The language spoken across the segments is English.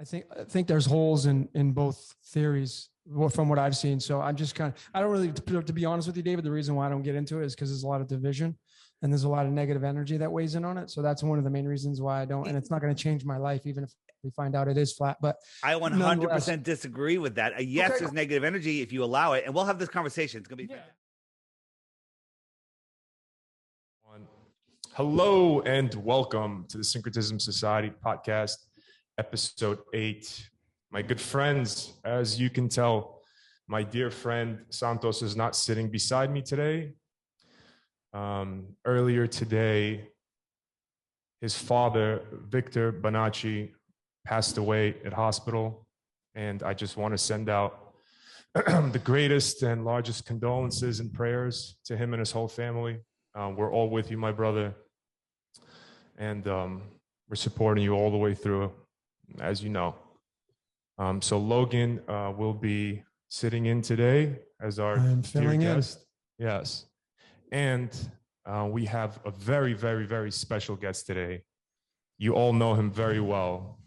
I think there's holes in both theories from what I've seen. So I'm just I don't really, to be honest with you, David, the reason why I don't get into it is because there's a lot of division and there's a lot of negative energy that weighs in on it. So that's one of the main reasons why I don't, and it's not going to change my life, even if we find out it is flat. But I 100% disagree with that. Yes, okay. There's negative energy if you allow it, and we'll have this conversation. It's going to be. Yeah. Hello and welcome to the Syncretism Society podcast, episode 8. My good friends, as you can tell, my dear friend Santos is not sitting beside me today. Earlier today, his father, Victor Bonacci, passed away at hospital, and I just want to send out the greatest and largest condolences and prayers to him and his whole family. We're all with you, my brother, and we're supporting you all the way through, as you know. So Logan will be sitting in today as our dear guest. Yes. And we have a very, very, very special guest today. You all know him very well,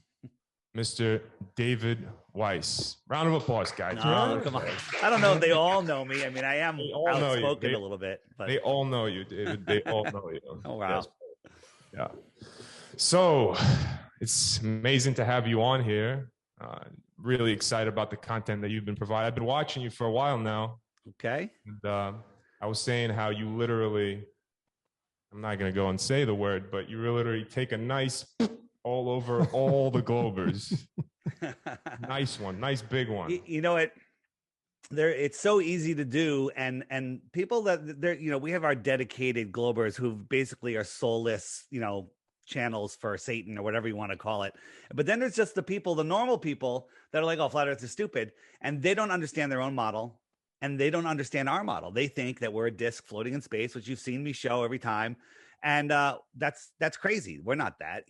Mr. David Weiss. Round of applause, guys. No, come on. I don't know if they all know me. I mean, I am outspoken a little bit. But they all know you, David. They all know you. Oh, wow. Yes. Yeah. So it's amazing to have you on here. Really excited about the content that you've been providing. I've been watching you for a while now. Okay. And I was saying how you literally, I'm not going to go and say the word, but you literally take a nice all over all the Globers. Nice one. Nice big one. You know what? It's so easy to do. And people that they're, we have our dedicated Globers who basically are soulless, channels for Satan or whatever you want to call it. But then there's just the people, the normal people that are like, oh, flat earth is stupid. And they don't understand their own model. And they don't understand our model. They think that we're a disc floating in space, which you've seen me show every time. And that's crazy. We're not that,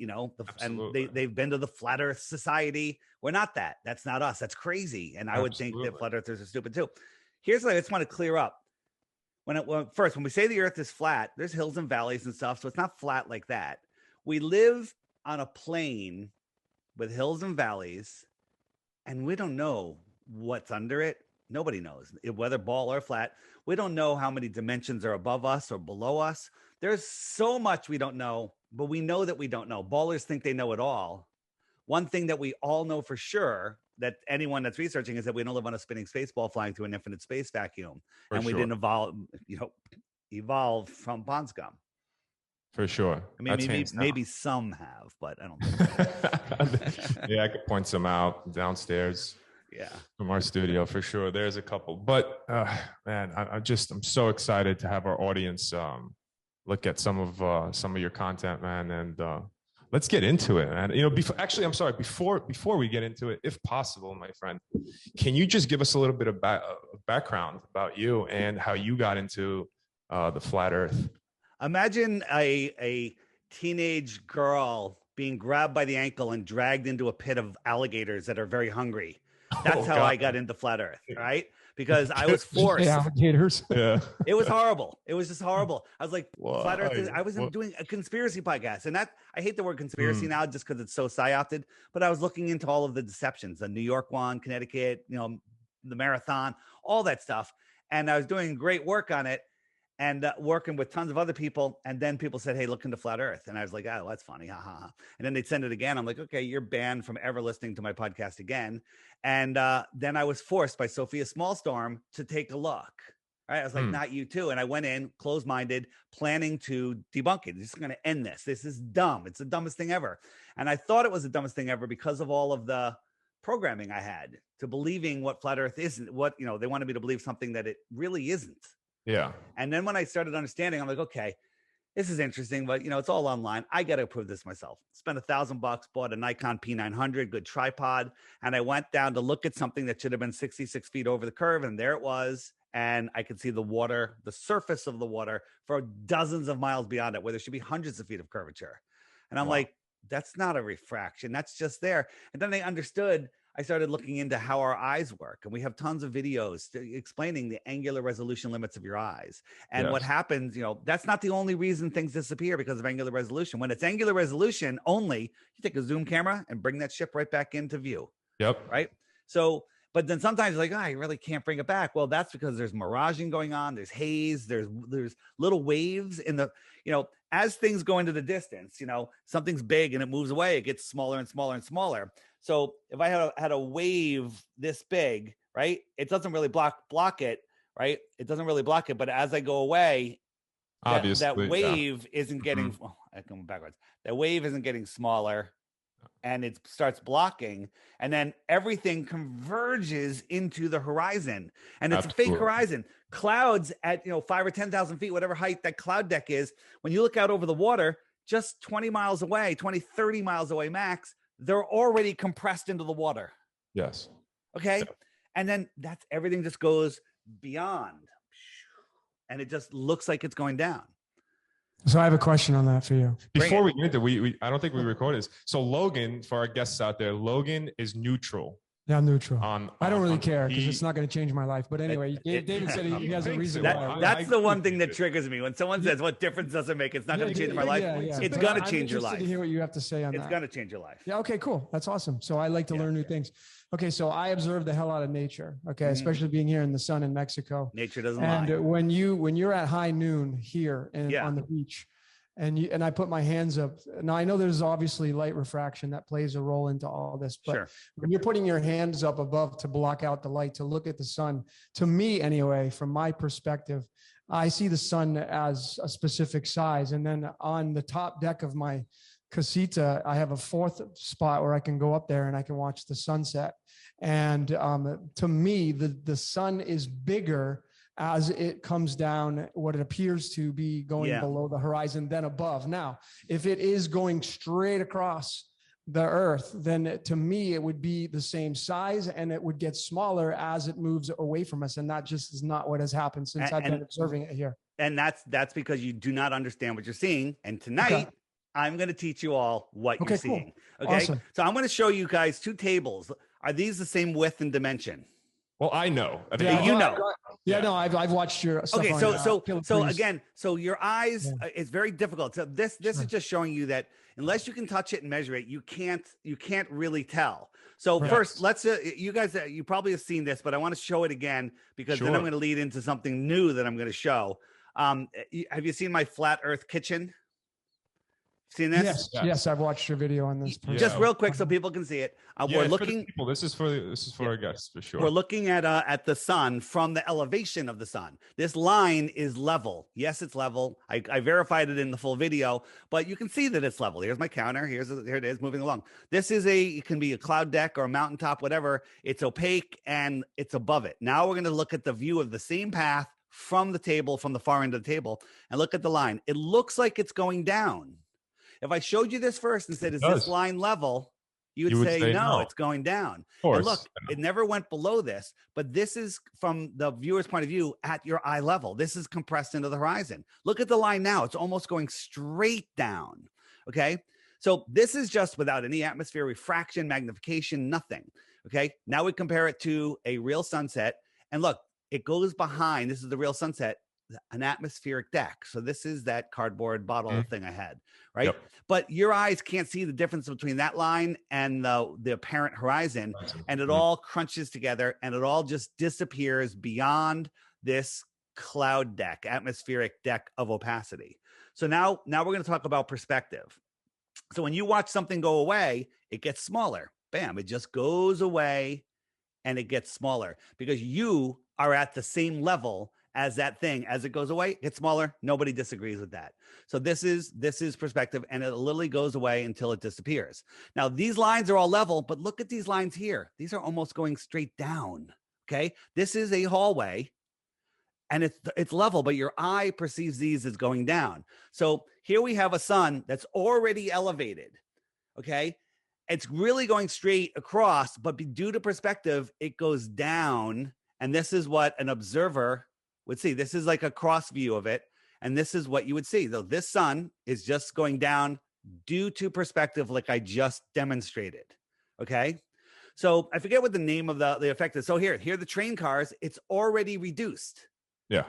and they've been to the Flat Earth Society. We're not that. That's not us. That's crazy. And I would think that flat earthers are stupid too. Here's what I just want to clear up. When we say the earth is flat, there's hills and valleys and stuff. So it's not flat like that. We live on a plane with hills and valleys, and we don't know what's under it. Nobody knows whether ball or flat. We don't know how many dimensions are above us or below us. There's so much we don't know, but we know that we don't know. Ballers think they know it all. One thing that we all know for sure, that anyone that's researching, is that we don't live on a spinning space ball flying through an infinite space vacuum. We didn't evolve from pond scum. For sure. I mean, maybe some have, but I don't think so. Yeah, I could point some out downstairs. Yeah, from our studio for sure. There's a couple, but man, I'm so excited to have our audience look at some of your content, man, and let's get into it, man. Before we get into it, if possible, my friend, can you just give us a little bit of background about you and how you got into the flat Earth? Imagine a teenage girl being grabbed by the ankle and dragged into a pit of alligators that are very hungry. That's how I got into flat Earth, right? Because I was forced. Alligators. Yeah. It was horrible. It was just horrible. I was like, flat Earth. I was doing a conspiracy podcast, and I hate the word conspiracy now just because it's so psyopted. But I was looking into all of the deceptions, the New York one, Connecticut, the marathon, all that stuff, and I was doing great work on it. And working with tons of other people. And then people said, hey, look into flat Earth. And I was like, oh, that's funny. Ha, ha, ha. And then they'd send it again. I'm like, okay, you're banned from ever listening to my podcast again. And then I was forced by Sophia Smallstorm to take a look. Right? I was like, not you too. And I went in closed-minded, planning to debunk it. Just going to end this. This is dumb. It's the dumbest thing ever. And I thought it was the dumbest thing ever because of all of the programming I had to believing what flat Earth isn't. They wanted me to believe something that it really isn't. Yeah. And then when I started understanding, I'm like, okay, this is interesting, but it's all online. I got to prove this myself. Spent $1,000, bought a Nikon P900, good tripod. And I went down to look at something that should have been 66 feet over the curve. And there it was. And I could see the water, the surface of the water for dozens of miles beyond it, where there should be hundreds of feet of curvature. And I'm like, that's not a refraction. That's just there. And then I understood I started looking into how our eyes work. And we have tons of videos explaining the angular resolution limits of your eyes. And what happens, that's not the only reason things disappear because of angular resolution. When it's angular resolution only, you take a zoom camera and bring that ship right back into view. Yep. Right. So, but then sometimes like, I really can't bring it back. Well, that's because there's miraging going on. There's haze. There's little waves in the, as things go into the distance, something's big and it moves away, it gets smaller and smaller and smaller. So if I had a wave this big, right, it doesn't really block it, right? It doesn't really block it. But as I go away, that wave isn't getting, I'm going backwards. That wave isn't getting smaller and it starts blocking. And then everything converges into the horizon. And it's a fake horizon. Clouds at 5 or 10,000 feet, whatever height that cloud deck is, when you look out over the water, just 20 miles away, 20, 30 miles away max, they're already compressed into the water. Yes. Okay. Yeah. And then everything just goes beyond. And it just looks like it's going down. So I have a question on that for you. Before we get into I don't think we recorded this. So Logan, for our guests out there, Logan is neutral. Yeah, I'm neutral. I don't really care because he- it's not going to change my life. But anyway, David said he has a reason why. That's the one thing that triggers me. When someone says, what difference does it make? It's not going to change my life. It's going to change your life. To hear what you have to say on that. It's going to change your life. Yeah. Okay, cool. That's awesome. So I like to learn new things. Okay. So I observe the hell out of nature. Okay. Especially being here in the sun in Mexico. Nature doesn't lie. And when you're at high noon here on the beach, and I put my hands up. Now I know there's obviously light refraction that plays a role into all this, but when you're putting your hands up above to block out the light, to look at the sun, to me anyway, from my perspective, I see the sun as a specific size. And then on the top deck of my casita, I have a fourth spot where I can go up there and I can watch the sunset. And to me, the sun is bigger as it comes down, what it appears to be going below the horizon than above. Now, if it is going straight across the earth, then to me, it would be the same size and it would get smaller as it moves away from us. And that just is not what has happened since I've been observing it here. And that's because you do not understand what you're seeing. And tonight, I'm going to teach you all what you're seeing. Cool. Okay. Awesome. So I'm going to show you guys two tables. Are these the same width and dimension? Well, I know. No, I've watched your stuff. Okay, so again, so your eyes, it's very difficult. So this is just showing you that unless you can touch it and measure it, you can't really tell. So first, let's you guys, you probably have seen this, but I want to show it again because then I'm going to lead into something new that I'm going to show. Have you seen my flat Earth kitchen? Seen this? Yes, I've watched your video on this. Just real quick so people can see it. We're looking. This is for our guests for sure. We're looking at the sun from the elevation of the sun. This line is level. Yes, it's level. I verified it in the full video, but you can see that it's level. Here's my counter. Here it is moving along. This is it can be a cloud deck or a mountaintop, whatever. It's opaque and it's above it. Now we're going to look at the view of the same path from the table, from the far end of the table, and look at the line. It looks like it's going down. If I showed you this first and said, is this line level? You would say, no, it's going down. And look, it never went below this, but this is from the viewer's point of view at your eye level. This is compressed into the horizon. Look at the line now. It's almost going straight down. Okay. So this is just without any atmosphere, refraction, magnification, nothing. Okay. Now we compare it to a real sunset and look, it goes behind. This is the real sunset, an atmospheric deck. So this is that cardboard bottle thing I had, right? Yep. But your eyes can't see the difference between that line and the apparent horizon, and it all crunches together and it all just disappears beyond this cloud deck, atmospheric deck of opacity. So now we're going to talk about perspective. So when you watch something go away, it gets smaller. Bam, it just goes away and it gets smaller because you are at the same level as that thing. As it goes away, it's smaller. Nobody disagrees with that. So this is perspective, and it literally goes away until it disappears. Now, these lines are all level, but look at these lines here. These are almost going straight down. Okay. This is a hallway and it's level, but your eye perceives these as going down. So here we have a sun that's already elevated. Okay. It's really going straight across, but due to perspective, it goes down. And this is what an observer would see. This is like a cross view of it. And this is what you would see. Though this sun is just going down due to perspective, like I just demonstrated. Okay. So I forget what the name of the effect is. So here are the train cars. It's already reduced. Yeah.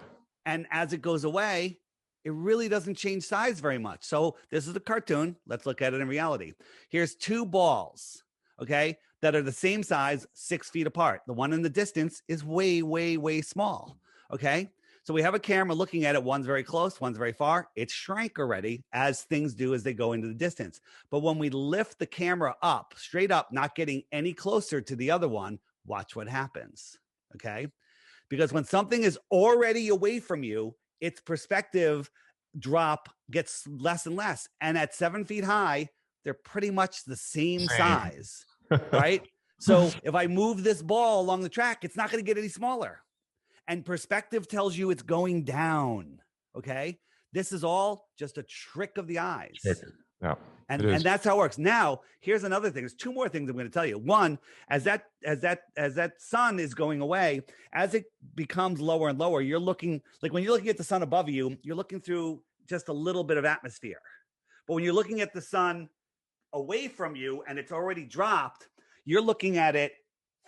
And as it goes away, it really doesn't change size very much. So this is a cartoon. Let's look at it in reality. Here's two balls, okay, that are the same size, 6 feet apart. The one in the distance is way, way, way small, okay? So we have a camera looking at it. One's very close, one's very far. It shrank already, as things do as they go into the distance. But when we lift the camera up, straight up, not getting any closer to the other one, watch what happens, okay? Because when something is already away from you, its perspective drop gets less and less. And at 7 feet high, they're pretty much the same size, right? So if I move this ball along the track, it's not going to get any smaller. And perspective tells you it's going down, okay? This is all just a trick of the eyes. Yeah. And that's how it works. Now, here's another thing. There's two more things I'm going to tell you. One, as that sun is going away, as it becomes lower and lower, you're looking, like when you're looking at the sun above you, you're looking through just a little bit of atmosphere. But when you're looking at the sun away from you and it's already dropped, you're looking at it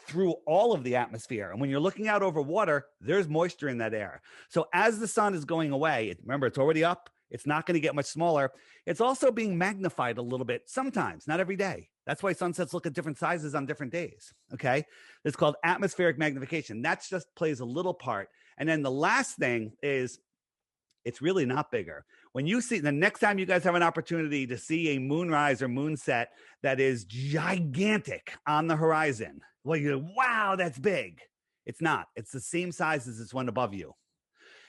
through all of the atmosphere. And when you're looking out over water, there's moisture in that air. So as the sun is going away, remember, it's already up. It's not going to get much smaller. It's also being magnified a little bit sometimes, not every day. That's why sunsets look at different sizes on different days, okay? It's called atmospheric magnification. That just plays a little part. And then the last thing is it's really not bigger. When you see, the next time you guys have an opportunity to see a moonrise or moonset that is gigantic on the horizon, well, you're like, wow, that's big. It's not. It's the same size as this one above you.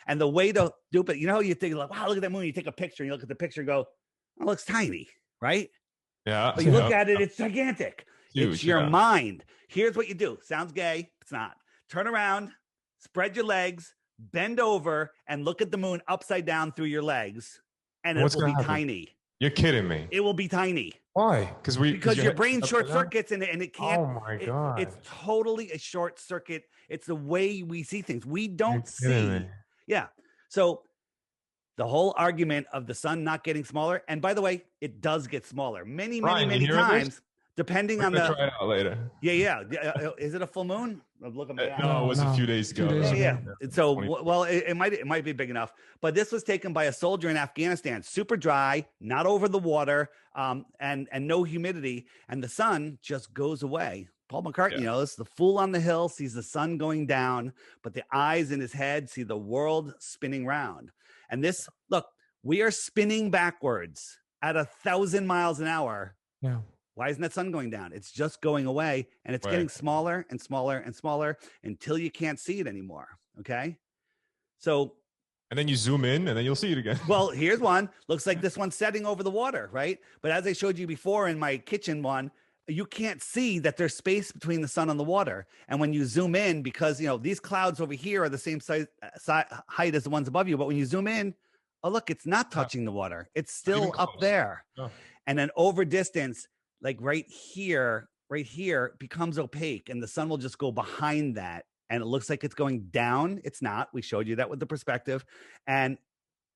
And the way to do it, you know, you think like, wow, look at that moon. You take a picture and you look at the picture and go, oh, it looks tiny, right? Yeah. But you look at it, it's gigantic. Huge, it's your mind. Here's what you do. Sounds gay. It's not. Turn around, spread your legs, bend over, and look at the moon upside down through your legs. And it will be tiny. You're kidding me. It will be tiny. Why? Because your brain short circuits and it can't. Oh my God. It's totally a short circuit. It's the way we see things. We don't see. Yeah. So the whole argument of the sun not getting smaller, and by the way, it does get smaller many times, depending on the. Try it out later. Yeah. Is it a full moon? Look at no, it was a few days ago. Yeah. So, well, it might be big enough, but this was taken by a soldier in Afghanistan, super dry, not over the water, and no humidity, and the sun just goes away. Paul McCartney knows the fool on the hill sees the sun going down, but the eyes in his head see the world spinning round. And this, look, we are spinning backwards at 1,000 miles an hour. Yeah. Why isn't that sun going down? It's just going away, and it's getting smaller and smaller and smaller until you can't see it anymore. Okay. So. And then you zoom in and then you'll see it again. Well, here's one. Looks like this one's setting over the water, right? But as I showed you before in my kitchen one, you can't see that there's space between the sun and the water. And when you zoom in, because, you know, these clouds over here are the same size, height as the ones above you. But when you zoom in, oh, look, it's not touching the water. It's still up there. Oh. And then over distance, like right here becomes opaque and the sun will just go behind that. And it looks like it's going down. It's not. We showed you that with the perspective. And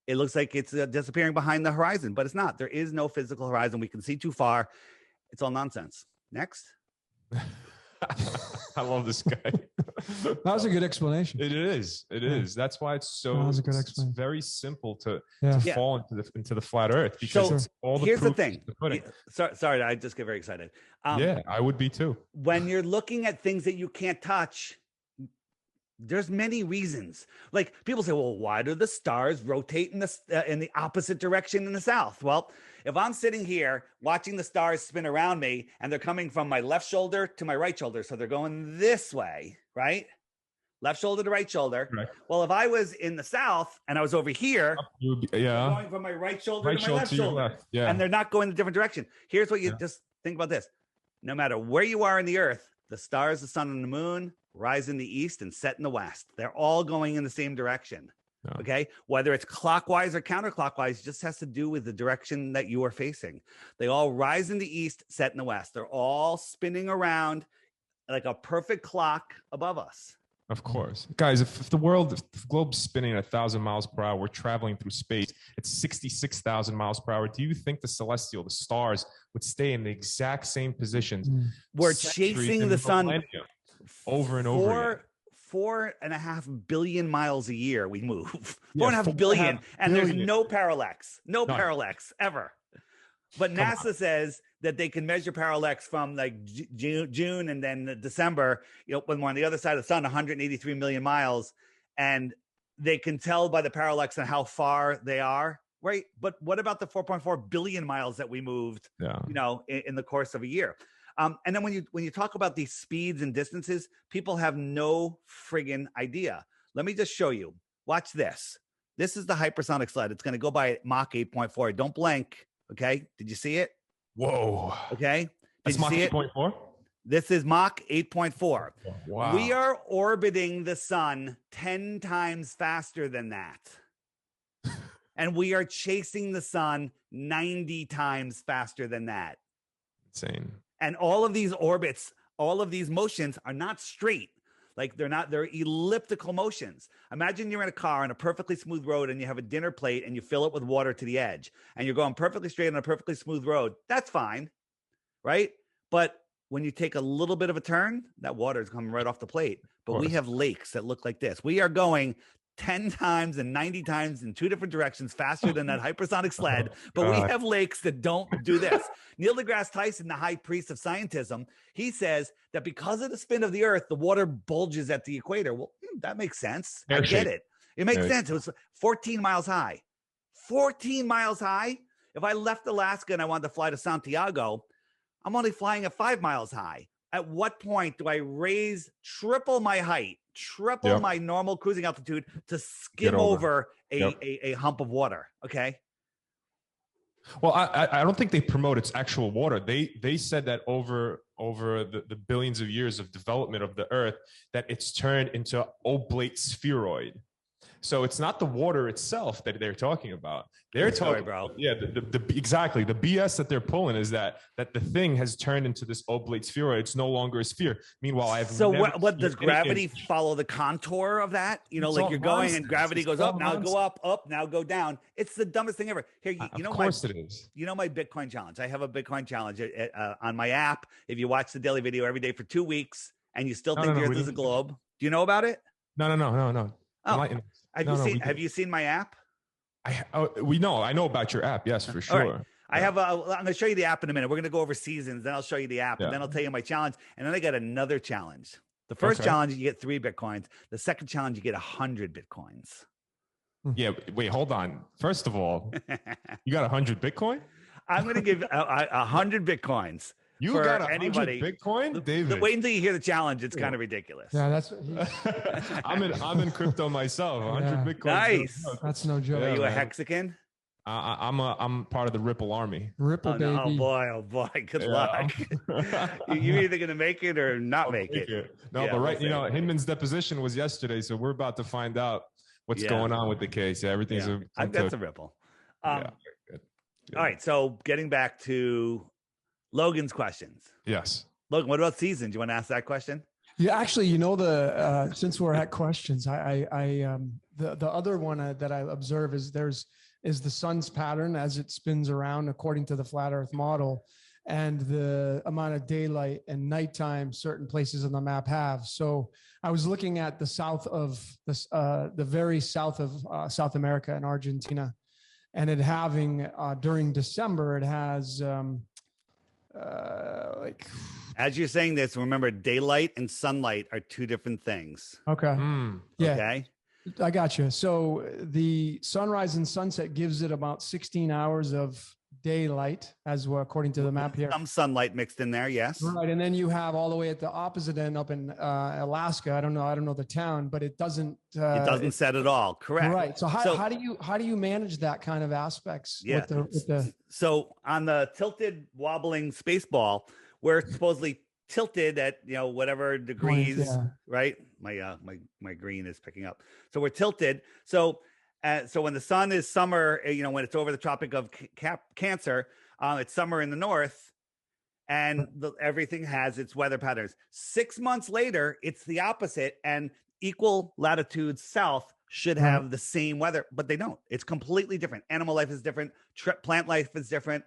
it looks like it's disappearing behind the horizon, but it's not. There is no physical horizon. We can see too far. It's all nonsense. Next. I love this guy. That was a good explanation. It is. It is. That's why it's so. That was a good it's very simple to Yeah. fall into the flat Earth because all the here's the proof thing. is pudding. Sorry, I just get very excited. Yeah, I would be too. When you're looking at things that you can't touch, there's many reasons. Like people say, well, why do the stars rotate in the opposite direction in the south? Well, if I'm sitting here watching the stars spin around me and they're coming from my left shoulder to my right shoulder, so they're going this way, right? Left shoulder to right shoulder. Right. Well, if I was in the south and I was over here, going from my right shoulder to my left shoulder, and they're not going the different direction. Here's what you just think about this. No matter where you are in the earth, the stars, the sun, and the moon rise in the east and set in the west. They're all going in the same direction. No. Okay. Whether it's clockwise or counterclockwise, just has to do with the direction that you are facing. They all rise in the east, set in the west. They're all spinning around like a perfect clock above us. Of course. Guys, if the globe's spinning at 1,000 miles per hour, we're traveling through space, it's 66,000 miles per hour. Do you think the stars would stay in the exact same positions? We're chasing the sun over and over again. 4.5 billion miles a year we move. Yeah, 4.5 billion. And there's billion. no parallax. No None. parallax ever. But Come NASA says that they can measure parallax from like June and then December, when we're on the other side of the sun, 183 million miles. And they can tell by the parallax and how far they are, right? But what about the 4.4 billion miles that we moved, in the course of a year? And then when you talk about these speeds and distances, people have no friggin' idea. Let me just show you. Watch this. This is the hypersonic sled. It's going to go by Mach 8.4. Don't blink. Okay. Did you see it? Whoa. Okay. That's Mach 8.4? This is Mach 8.4. Wow. We are orbiting the sun 10 times faster than that. And we are chasing the sun 90 times faster than that. Insane. And all of these orbits, all of these motions are not straight. Like they're elliptical motions. Imagine you're in a car on a perfectly smooth road and you have a dinner plate and you fill it with water to the edge and you're going perfectly straight on a perfectly smooth road. That's fine, right? But when you take a little bit of a turn, that water is coming right off the plate. But we have lakes that look like this. We are going 10 times and 90 times in two different directions faster than that hypersonic sled. But we have lakes that don't do this. Neil deGrasse Tyson, the high priest of scientism, he says that because of the spin of the earth, the water bulges at the equator. Well, that makes sense. I get it. It makes sense. It was 14 miles high. 14 miles high. If I left Alaska and I wanted to fly to Santiago, I'm only flying at 5 miles high. At what point do I triple my height, triple my normal cruising altitude to skim over a hump of water? Okay. Well, I don't think they promote its actual water. They said that over the billions of years of development of the Earth, that it's turned into oblate spheroid. So it's not the water itself that they're talking about. They're talking, bro. Yeah, exactly. The BS that they're pulling is that the thing has turned into this oblate spheroid. It's no longer a sphere. Meanwhile, what does gravity follow the contour of that? Like you're going and gravity goes up, now go up, now go down. It's the dumbest thing ever. Here, of course it is. You know my Bitcoin challenge. I have a Bitcoin challenge on my app. If you watch the daily video every day for 2 weeks and you still think the Earth is a globe, do you know about it? No. Oh. Have you seen my app? I know about your app. Yes, for sure. Right. I'm going to show you the app in a minute. We're going to go over seasons. Then I'll show you the app and then I'll tell you my challenge. And then I got another challenge. The first challenge, you get 3 Bitcoins. The second challenge, you get 100 Bitcoins. Yeah. Wait, hold on. First of all, you got 100 Bitcoin? I'm going to give 100 Bitcoins. You got 100 Bitcoin, David? Wait until you hear the challenge. It's kind of ridiculous. Yeah, that's. I'm in crypto myself. 100 Bitcoin. Nice. That's no joke. Are you a Hexican? I'm part of the Ripple army. Ripple, baby. Oh boy. Good luck. You're either gonna make it or not make it. No, but right, Hinman's deposition was yesterday, so we're about to find out what's going on with the case. Yeah, everything's. I've got some Ripple. All right, so getting back to Logan's questions. Yes. Logan, what about season? Do you want to ask that question? Yeah, actually, since we're at questions, the other one that I observe is the sun's pattern as it spins around according to the flat Earth model, and the amount of daylight and nighttime certain places on the map have. So I was looking at the south of the very south of South America and Argentina, and it having during December it has. As you're saying this, remember daylight and sunlight are 2 different things. Okay. Yeah. Okay. I got you. So the sunrise and sunset gives it about 16 hours of daylight, as well, according to the map here. Some sunlight mixed in there, yes. Right, and then you have all the way at the opposite end up in Alaska. I don't know the town, but it doesn't. It doesn't set at all. Correct. Right. So how do you manage that kind of aspects? Yeah. With the... So on the tilted wobbling space ball, we're supposedly tilted at whatever degrees, right? My green is picking up. So we're tilted. So when the sun is summer, when it's over the Tropic of Cancer, it's summer in the north, and everything has its weather patterns. 6 months later, it's the opposite, and equal latitudes south should have the same weather, but they don't. It's completely different. Animal life is different. Plant life is different.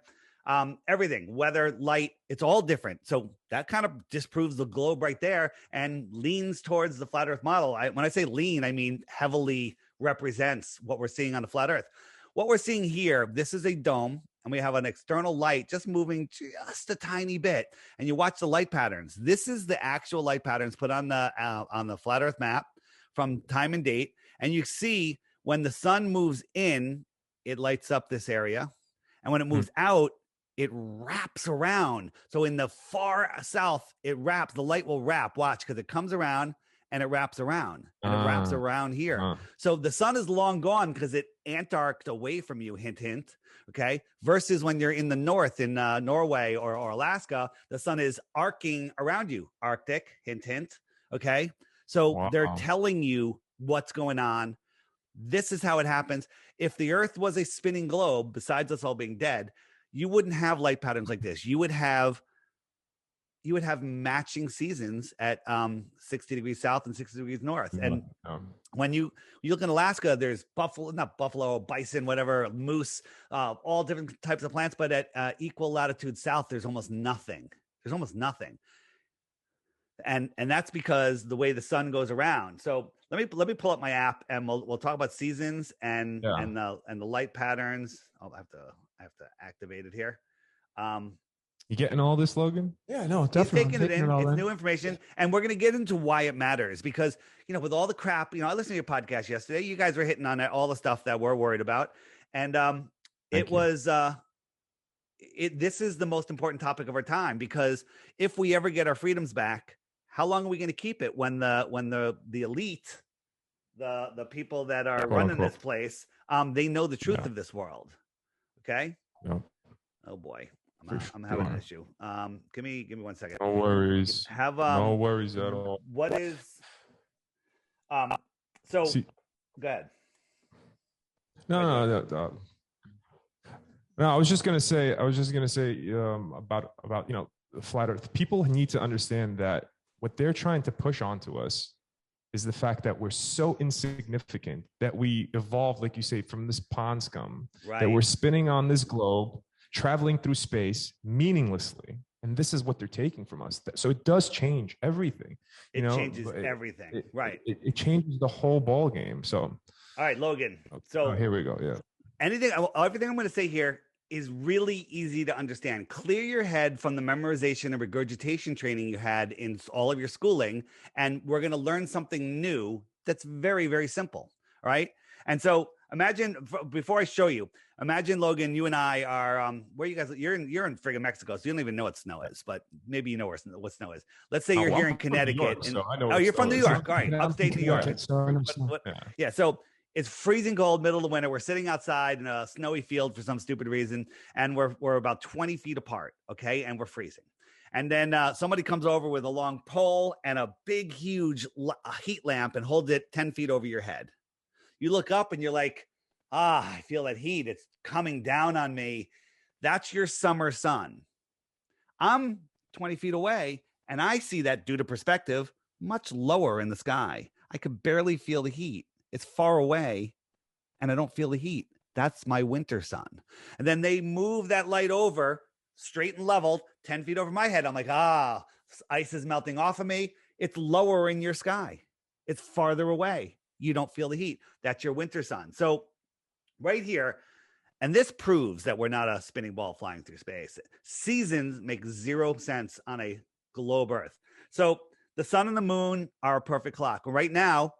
Everything, weather, light, it's all different. So that kind of disproves the globe right there and leans towards the flat earth model. When I say lean, I mean heavily represents what we're seeing on the flat earth. What we're seeing here, this is a dome, and we have an external light just moving just a tiny bit. And you watch the light patterns. This is the actual light patterns put on the flat earth map from time and date. And you see when the sun moves in, it lights up this area. And when it moves out, it wraps around. So in the far south, it wraps, the light will wrap. Watch, because it comes around and it wraps around and it wraps around here. So the sun is long gone because it antarched away from you, hint, hint. Okay. Versus when you're in the north in Norway or Alaska, the sun is arcing around you, Arctic, hint, hint. Okay. So they're telling you what's going on. This is how it happens. If the earth was a spinning globe, besides us all being dead, you wouldn't have light patterns like this. You would have matching seasons at 60 degrees south and 60 degrees north. And when you look in Alaska, there's bison, whatever, moose, all different types of plants. But at equal latitude south, there's almost nothing. There's almost nothing. And that's because the way the sun goes around. So let me pull up my app and we'll talk about seasons and the light patterns. I have to activate it here. You getting all this, Logan? Yeah, no, definitely. He's taking it in. It's new information. And we're going to get into why it matters because, with all the crap, I listened to your podcast yesterday. You guys were hitting on all the stuff that we're worried about. And this is the most important topic of our time because if we ever get our freedoms back, how long are we going to keep it when the elite, the people that are running this place, they know the truth of this world? Okay. Yeah. Oh boy. I'm having an issue. Give me 1 second. No worries. No worries at all. What is go ahead. No. I was just gonna say about the flat earth. People need to understand that what they're trying to push onto us is the fact that we're so insignificant that we evolved, like you say, from this pond scum, that we're spinning on this globe, traveling through space meaninglessly. And this is what they're taking from us. So it does change everything. It changes everything. It changes the whole ball game. So, all right, Logan. So here we go. Yeah. Everything I'm going to say here is really easy to understand. Clear your head from the memorization and regurgitation training you had in all of your schooling. And we're going to learn something new that's very, very simple. All right. And so imagine, before I show you, imagine, Logan, you and I are, where you guys, you're in friggin' Mexico, so you don't even know what snow is, but maybe you know what snow is. Let's say you're here in Connecticut. York, so I know you're from New York. All right, upstate New York. Yeah. So it's freezing cold, middle of the winter. We're sitting outside in a snowy field for some stupid reason, and we're about 20 feet apart, okay? And we're freezing. And then somebody comes over with a long pole and a big, huge heat lamp and holds it 10 feet over your head. You look up and you're like, I feel that heat. It's coming down on me. That's your summer sun. I'm 20 feet away, and I see that, due to perspective, much lower in the sky. I could barely feel the heat. It's far away, and I don't feel the heat. That's my winter sun. And then they move that light over, straight and leveled, 10 feet over my head. I'm like, ice is melting off of me. It's lower in your sky. It's farther away. You don't feel the heat. That's your winter sun. So right here, and this proves that we're not a spinning ball flying through space. Seasons make zero sense on a globe Earth. So the sun and the moon are a perfect clock. Right now,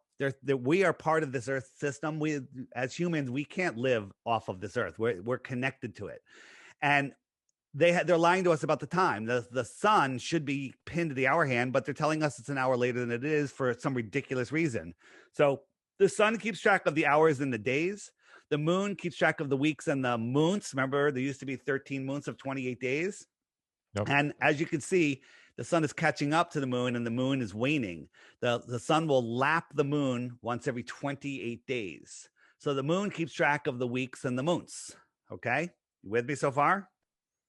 we are part of this Earth system. We, as humans, we can't live off of this Earth. We're connected to it, and they're lying to us about the time. The sun should be pinned to the hour hand, but they're telling us it's an hour later than it is for some ridiculous reason. So the sun keeps track of the hours and the days. The moon keeps track of the weeks and the months. Remember, there used to be 13 months of 28 days. Yep. And as you can see, the sun is catching up to the moon and the moon is waning. The sun will lap the moon once every 28 days. So the moon keeps track of the weeks and the months. Okay. You with me so far?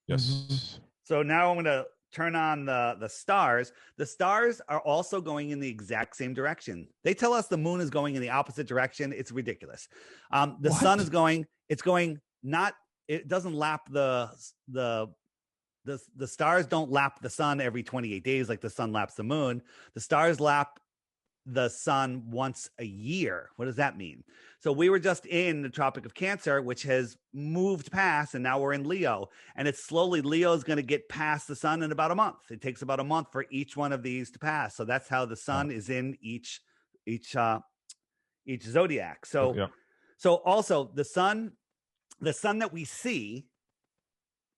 Yes. So now I'm going to turn on the stars are also going in the exact same direction. They tell us the moon is going in the opposite direction. It's ridiculous. The sun is going, it doesn't lap the stars don't lap the sun every 28 days like the sun laps the moon. The stars lap the sun once a year. What does that mean? So we were just in the Tropic of Cancer, which has moved past, and now we're in Leo, and it's slowly, Leo is going to get past the sun in about a month. It takes about a month for each one of these to pass. So that's how the sun is in each zodiac. So so also the sun that we see,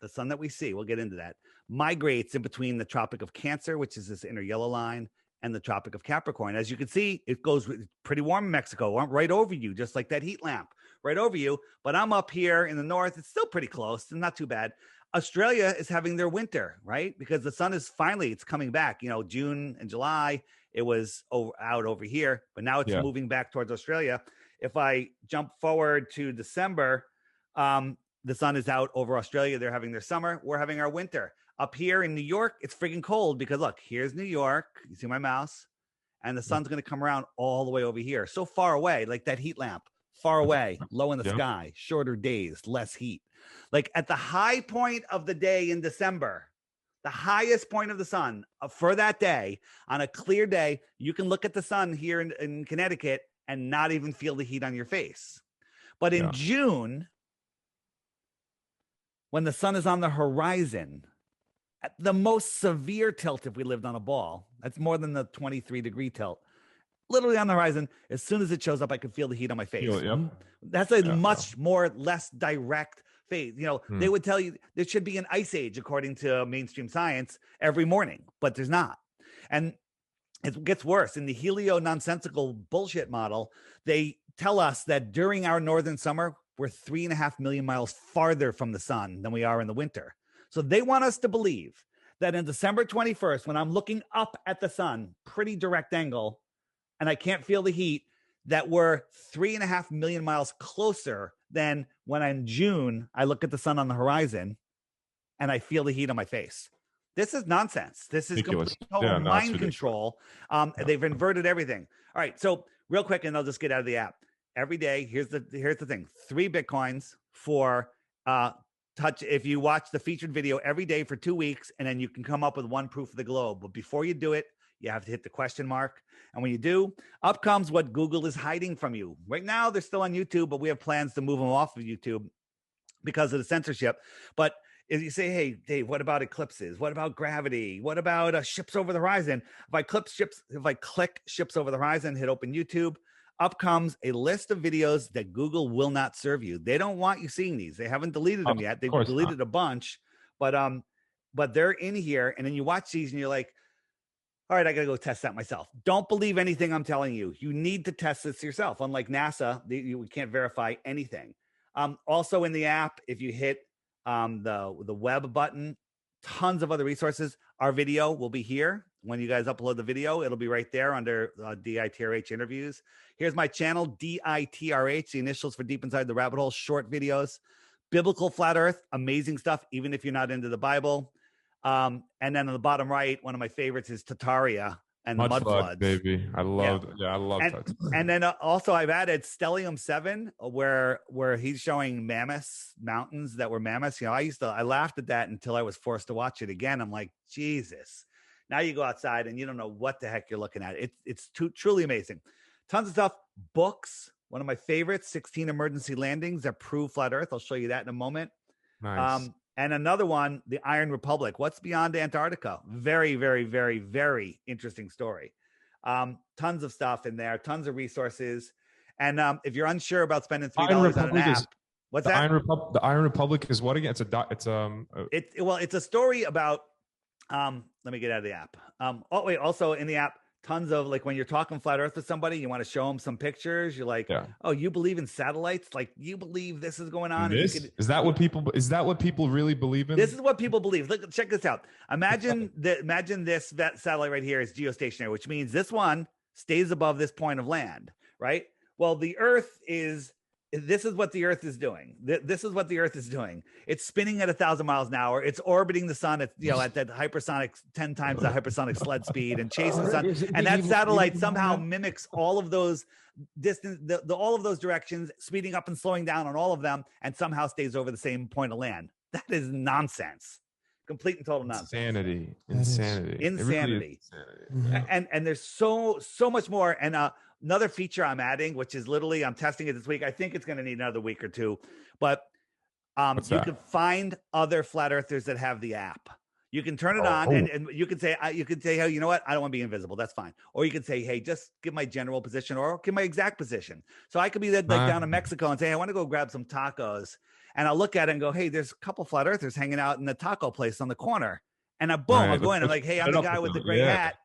we'll get into that, migrates in between the Tropic of Cancer, which is this inner yellow line, and the Tropic of Capricorn. As you can see, it goes pretty warm in Mexico, right over you, just like that heat lamp, right over you. But I'm up here in the north. It's still pretty close. It's not too bad. Australia is having their winter, right? Because the sun is finally, it's coming back. You know, June and July, it was out over here, but now it's moving back towards Australia. If I jump forward to December, the sun is out over Australia. They're having their summer. We're having our winter. Up here in New York, it's freaking cold because look, here's New York. You see my mouse? And the sun's going to come around all the way over here. So far away, like that heat lamp, far away, low in the sky, shorter days, less heat. Like at the high point of the day in December, the highest point of the sun for that day, on a clear day, you can look at the sun here in Connecticut and not even feel the heat on your face. But in June, when the sun is on the horizon, at the most severe tilt, if we lived on a ball, that's more than the 23-degree tilt, literally on the horizon, as soon as it shows up, I can feel the heat on my face. That's a much more less direct phase. You know, they would tell you there should be an ice age according to mainstream science every morning, but there's not. And it gets worse. In the helio nonsensical bullshit model, they tell us that during our northern summer, we're 3.5 million miles farther from the sun than we are in the winter. So they want us to believe that in December 21st, when I'm looking up at the sun, pretty direct angle, and I can't feel the heat, that we're 3.5 million miles closer than when in June, I look at the sun on the horizon and I feel the heat on my face. This is nonsense. This is complete mind control. They've inverted everything. All right. So real quick, and I'll just get out of the app. Every day, here's the thing: 3 Bitcoins for touch. If you watch the featured video every day for 2 weeks, and then you can come up with 1 proof of the globe. But before you do it, you have to hit the question mark. And when you do, up comes what Google is hiding from you. Right now, they're still on YouTube, but we have plans to move them off of YouTube because of the censorship. But if you say, hey, Dave, what about eclipses? What about gravity? What about ships over the horizon? If I click ships over the horizon, hit open YouTube, up comes a list of videos that Google will not serve you. They don't want you seeing these. They haven't deleted them yet. They've deleted a bunch, but they're in here. And then you watch these and you're like, all right, I got to go test that myself. Don't believe anything I'm telling you. You need to test this yourself. Unlike NASA, we can't verify anything. Also in the app, if you hit the web button, tons of other resources. Our video will be here. When you guys upload the video, it'll be right there under DITRH interviews. Here's my channel, DITRH, the initials for Deep Inside the Rabbit Hole, short videos. Biblical Flat Earth, amazing stuff, even if you're not into the Bible. And then on the bottom right, one of my favorites is Tartaria and the mud floods. Baby. I love that. And then also I've added Stellium 7, where he's showing mammoths, mountains that were mammoths. You know, I laughed at that until I was forced to watch it again. I'm like, Jesus. Now you go outside and you don't know what the heck you're looking at. It's truly amazing. Tons of stuff. Books. One of my favorites, 16 Emergency Landings that prove flat Earth. I'll show you that in a moment. Nice. And another one, the Iron Republic. What's beyond Antarctica? Very, very, very, very interesting story. Tons of stuff in there. Tons of resources. And if you're unsure about spending $3 on an app, what's that? The Iron Republic is what again? It's a story about. Let me get out of the app. Also in the app, tons of, like, when you're talking flat Earth with somebody, you want to show them some pictures. You're like, oh, you believe in satellites? Like, you believe this is going on? Is that what people really believe in? This is what people believe. Look, check this out. Imagine this satellite right here is geostationary, which means this one stays above this point of land, right? Well, the Earth is this is what the Earth is doing. This is what the Earth is doing. It's spinning at 1,000 miles an hour. It's orbiting the sun at at that hypersonic 10 times the hypersonic sled speed and chasing the sun. And that satellite somehow mimics all of those distance, all of those directions, speeding up and slowing down on all of them, and somehow stays over the same point of land. That is nonsense. Complete and total nonsense. Insanity. Really is insanity. And there's so much more. And another feature I'm adding, which is literally, I'm testing it this week. I think it's going to need another week or two, but you can find other flat earthers that have the app. You can turn it on and you can say, hey, you know what? I don't want to be invisible. That's fine. Or you can say, hey, just give my general position or give my exact position. So I could be like down in Mexico and say, hey, I want to go grab some tacos. And I'll look at it and go, hey, there's a couple flat earthers hanging out in the taco place on the corner. And I'll go in. I'm like, hey, I'm the guy with the gray hat.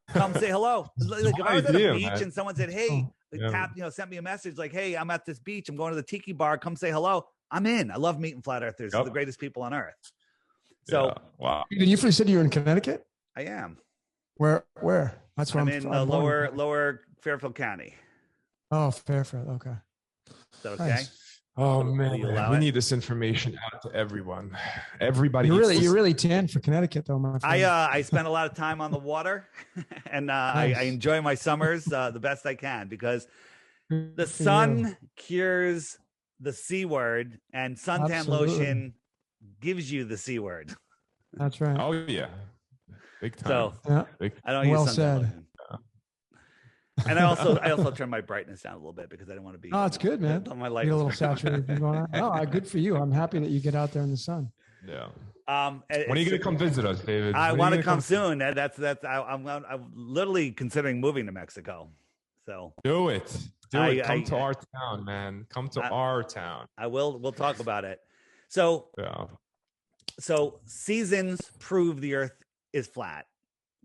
Come say hello. Like if I was at a beach and someone said, hey, sent me a message like, hey, I'm at this beach. I'm going to the tiki bar. Come say hello. I'm in. I love meeting flat earthers. They're the greatest people on earth. So, wow. You said you're in Connecticut? I am. Where? That's where I'm in lower Fairfield County. Oh, Fairfield. Okay. Is that okay? Nice. Oh man, we need this information out to everyone. Everybody. You're really tan for Connecticut, though, my friend. I spend a lot of time on the water, and nice. I enjoy my summers the best I can because the sun cures the C word, and suntan lotion gives you the C word. That's right. Oh yeah, big time. So I don't use suntan lotion. And I also turned my brightness down a little bit because I didn't want to be. Oh, it's good, man. On my light, a little saturated going on. Oh, good for you. I'm happy that you get out there in the sun. Yeah. When are you gonna come visit us, David? I want to come soon. I'm literally considering moving to Mexico. So do it. Come to our town, man. Come to our town. I will. We'll talk about it. So So seasons prove the Earth is flat.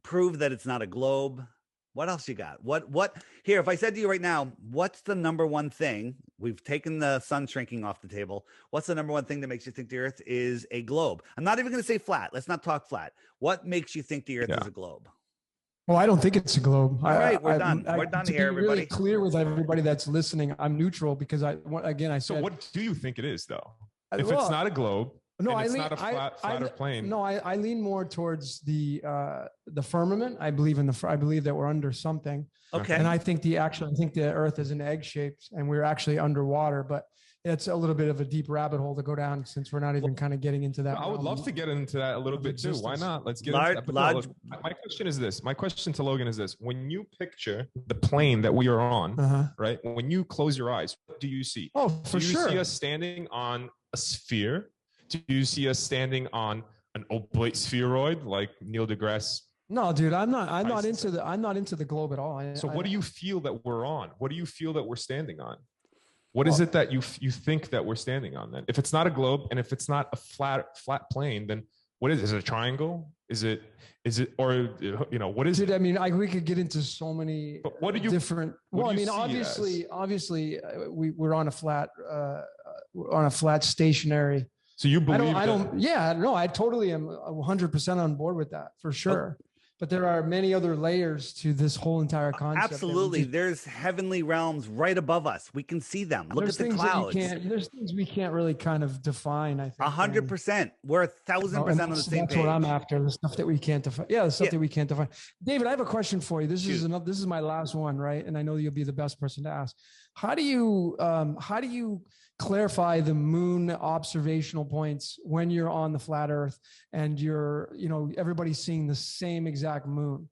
Prove that it's not a globe. What else you got? What here? If I said to you right now, what's the number one thing? We've taken the sun shrinking off the table. What's the number one thing that makes you think the Earth is a globe? I'm not even going to say flat. Let's not talk flat. What makes you think the Earth is a globe? Well, I don't think it's a globe. All right, we're done. We're done here, everybody. Really clear with everybody that's listening. I'm neutral because I said. So what do you think it is, though? If it's not a globe. No, it's not a flatter plane. No, I lean more towards the firmament. I believe that we're under something. Okay. And I think the Earth is an egg shaped, and we're actually underwater. But it's a little bit of a deep rabbit hole to go down since we're not even kind of getting into that. I would love to get into that a little bit too. Why not? Let's get into that. My question is this. My question to Logan is this: when you picture the plane that we are on, right? When you close your eyes, what do you see? Oh, for sure. Do you see us standing on a sphere? Do you see us standing on an oblate spheroid like Neil deGrasse? No, dude, I'm not into the globe at all. What do you feel that we're on? What do you feel that we're standing on? What is it that you think that we're standing on then? If it's not a globe and if it's not a flat plane, then what is it? Is it a triangle? Is it or what is it? I mean, we could get into so many different. Well, I mean, obviously, we're on a flat stationary. So you believe I totally am 100% on board with that for sure. But there are many other layers to this whole entire concept. Absolutely. There's heavenly realms right above us. We can see them. Look at the clouds. There's things we can't really kind of define, I think. 100%. We're 1,000% on the same page. That's what I'm after, the stuff that we can't define. Yeah, the stuff that we can't define. David, I have a question for you. This is my last one, right? And I know you'll be the best person to ask. How do you clarify the moon observational points when you're on the flat Earth and everybody's seeing the same exact moon,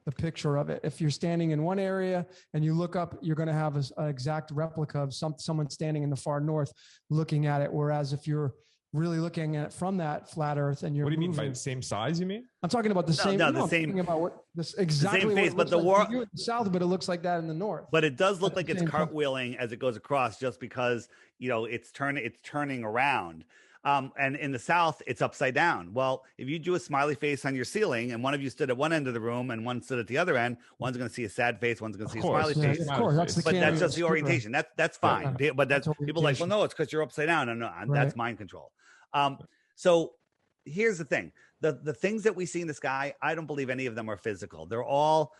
the picture of it? If you're standing in one area and you look up, you're going to have an exact replica of someone standing in the far north looking at it. Whereas if you're really looking at it from that flat Earth and you're what do you mean by the same size? You mean? I'm talking about the same. No, the I'm same. talking about exactly the same face, but the like in the south, but it looks like that in the north. But it does look like it's cartwheeling as it goes across, just because it's turning around. And in the south, it's upside down. Well, if you do a smiley face on your ceiling, and one of you stood at one end of the room and one stood at the other end, one's going to see a sad face, one's going to see a smiley face. Of course, that's that's just the orientation. That's fine. Yeah. But that's people like, well, no, it's because you're upside down. No, that's mind control. So here's the thing. the things that we see in the sky, I don't believe any of them are physical. They're all,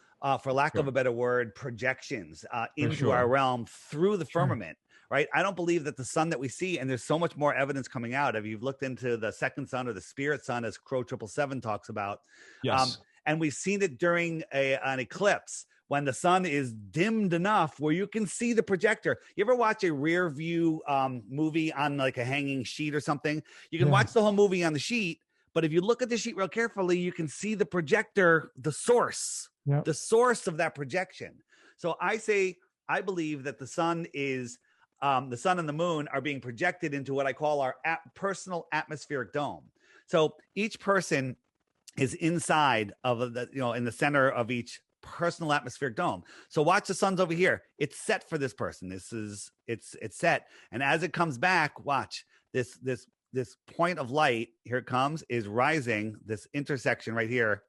for lack of a better word, projections into our realm through the firmament. Right. I don't believe that the sun that we see, and there's so much more evidence coming out. If you've looked into the second sun or the spirit sun, as Crow 777 talks about, Yes. and we've seen it during an eclipse when the sun is dimmed enough where you can see the projector. You ever watch a rear view movie on like a hanging sheet or something? You can watch the whole movie on the sheet, but if you look at the sheet real carefully, you can see the projector, the source of that projection. So I believe that the sun is, the sun and the moon are being projected into what I call our personal atmospheric dome. So each person is inside of the, in the center of each personal atmospheric dome. So watch, the sun's over here. It's set for this person. It's set. And as it comes back, watch this point of light, here it comes, is rising, this intersection right here.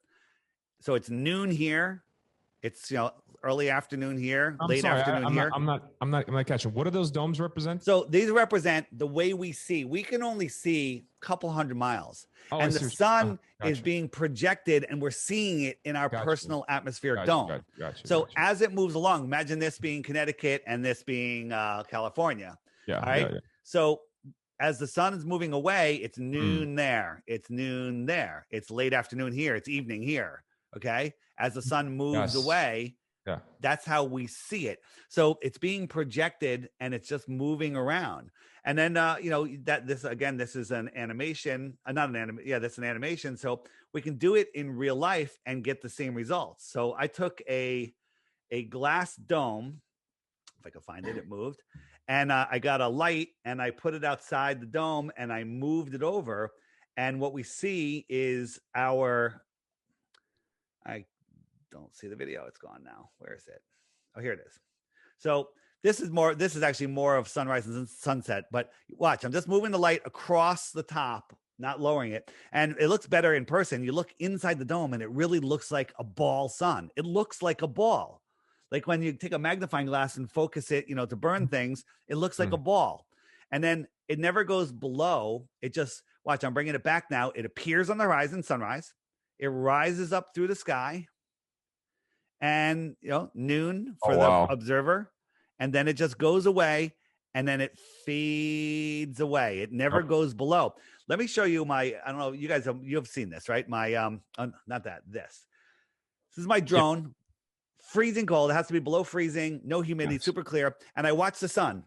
So it's noon here. It's, early afternoon here, late afternoon here. I'm not catching. What do those domes represent? So these represent the way we see. We can only see a couple hundred miles, and the sun is being projected, and we're seeing it in our personal atmospheric dome. So as it moves along, imagine this being Connecticut and this being California. Yeah. All right. Yeah. So as the sun is moving away, it's noon there. It's noon there. It's late afternoon here. It's evening here. Okay. As the sun moves away, that's how we see it. So it's being projected and it's just moving around. And then, this is an animation, not an anime. Yeah, that's an animation. So we can do it in real life and get the same results. So I took a glass dome, if I could find it, it moved. And I got a light and I put it outside the dome and I moved it over. And what we see is I don't see the video. It's gone now. Where is it? Oh, here it is. So this is actually more of sunrise and sunset, but watch, I'm just moving the light across the top, not lowering it. And it looks better in person. You look inside the dome and it really looks like a ball sun. It looks like a ball. Like when you take a magnifying glass and focus it, to burn things, it looks like a ball. And then it never goes below. It just, watch, I'm bringing it back now. It appears on the horizon, sunrise. It rises up through the sky. And noon for the observer, and then it just goes away, and then it fades away. It never goes below. Let me show you I don't know, you guys you've seen this, right? My this is my drone. Freezing cold. It has to be below freezing, no humidity, super clear. And I watched the sun.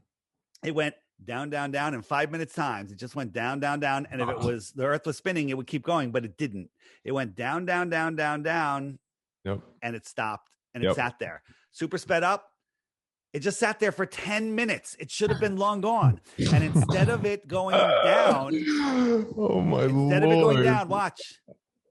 It went down, down, down in 5 minutes times. It just went down, down, down. And if it was the earth was spinning, it would keep going, but it didn't. It went down, down, down, down, down. And it stopped and it sat there. Super sped up. It just sat there for 10 minutes. It should have been long gone. And instead of it going down, oh my Lord. Instead of it going down, watch.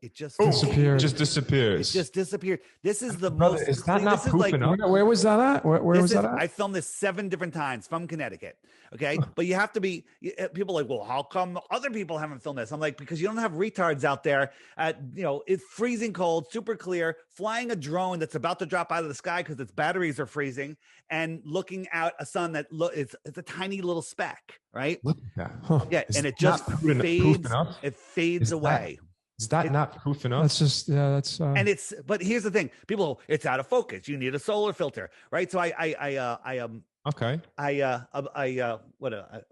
It just disappeared. Just disappears. It just disappeared. This is the most. Is that not proof enough? Where was that at? Where was that at? I filmed this 7 different times from Connecticut. Okay, but you have to be. People are like, well, how come other people haven't filmed this? I'm like, because you don't have retards out there. It's freezing cold, super clear, flying a drone that's about to drop out of the sky because its batteries are freezing, and looking out a sun that it's a tiny little speck, right? Look at that. Yeah, and it just fades. It fades away. Is that not proof enough? That's just, that's. And but here's the thing, people, it's out of focus. You need a solar filter, right? So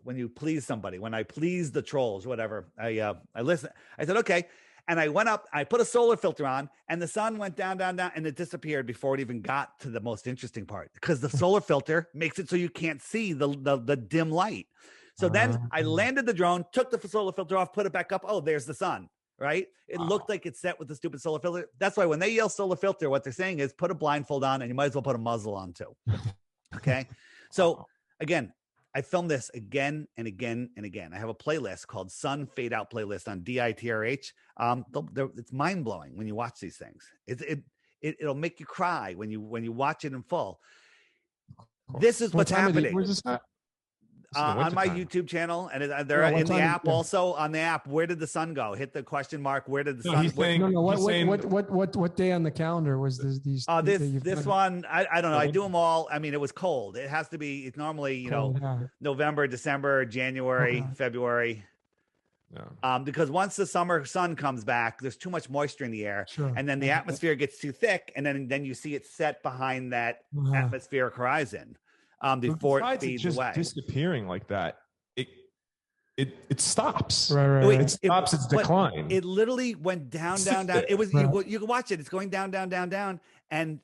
when you please somebody, when I please the trolls, whatever, I listen. I said, okay. And I went up, I put a solar filter on, and the sun went down, down, down, and it disappeared before it even got to the most interesting part, because the solar filter makes it so you can't see the dim light. So then I landed the drone, took the solar filter off, put it back up. Oh, there's the sun. Right? It looked like it's set with the stupid solar filter. That's why when they yell solar filter, what they're saying is put a blindfold on, and you might as well put a muzzle on too. Okay. So again, I filmed this again and again and again. I have a playlist called Sun Fade Out playlist on DITRH. It's mind blowing when you watch these things. It'll make you cry when you watch it in full. This is what's happening. Where's this at? On my YouTube channel, and they're in the app also. On the app, where did the sun go? Hit the question mark. Where did the sun? What day on the calendar was this? This one, I don't know. I do them all. I mean, it was cold. It has to be. It's normally November, December, January, February. Because once the summer sun comes back, there's too much moisture in the air, Sure. and then the atmosphere gets too thick, and then you see it set behind that atmospheric horizon before it fades just away. Disappearing like that, it stops. Right. It stops its decline. It literally went down. It was you can watch it. It's going down, and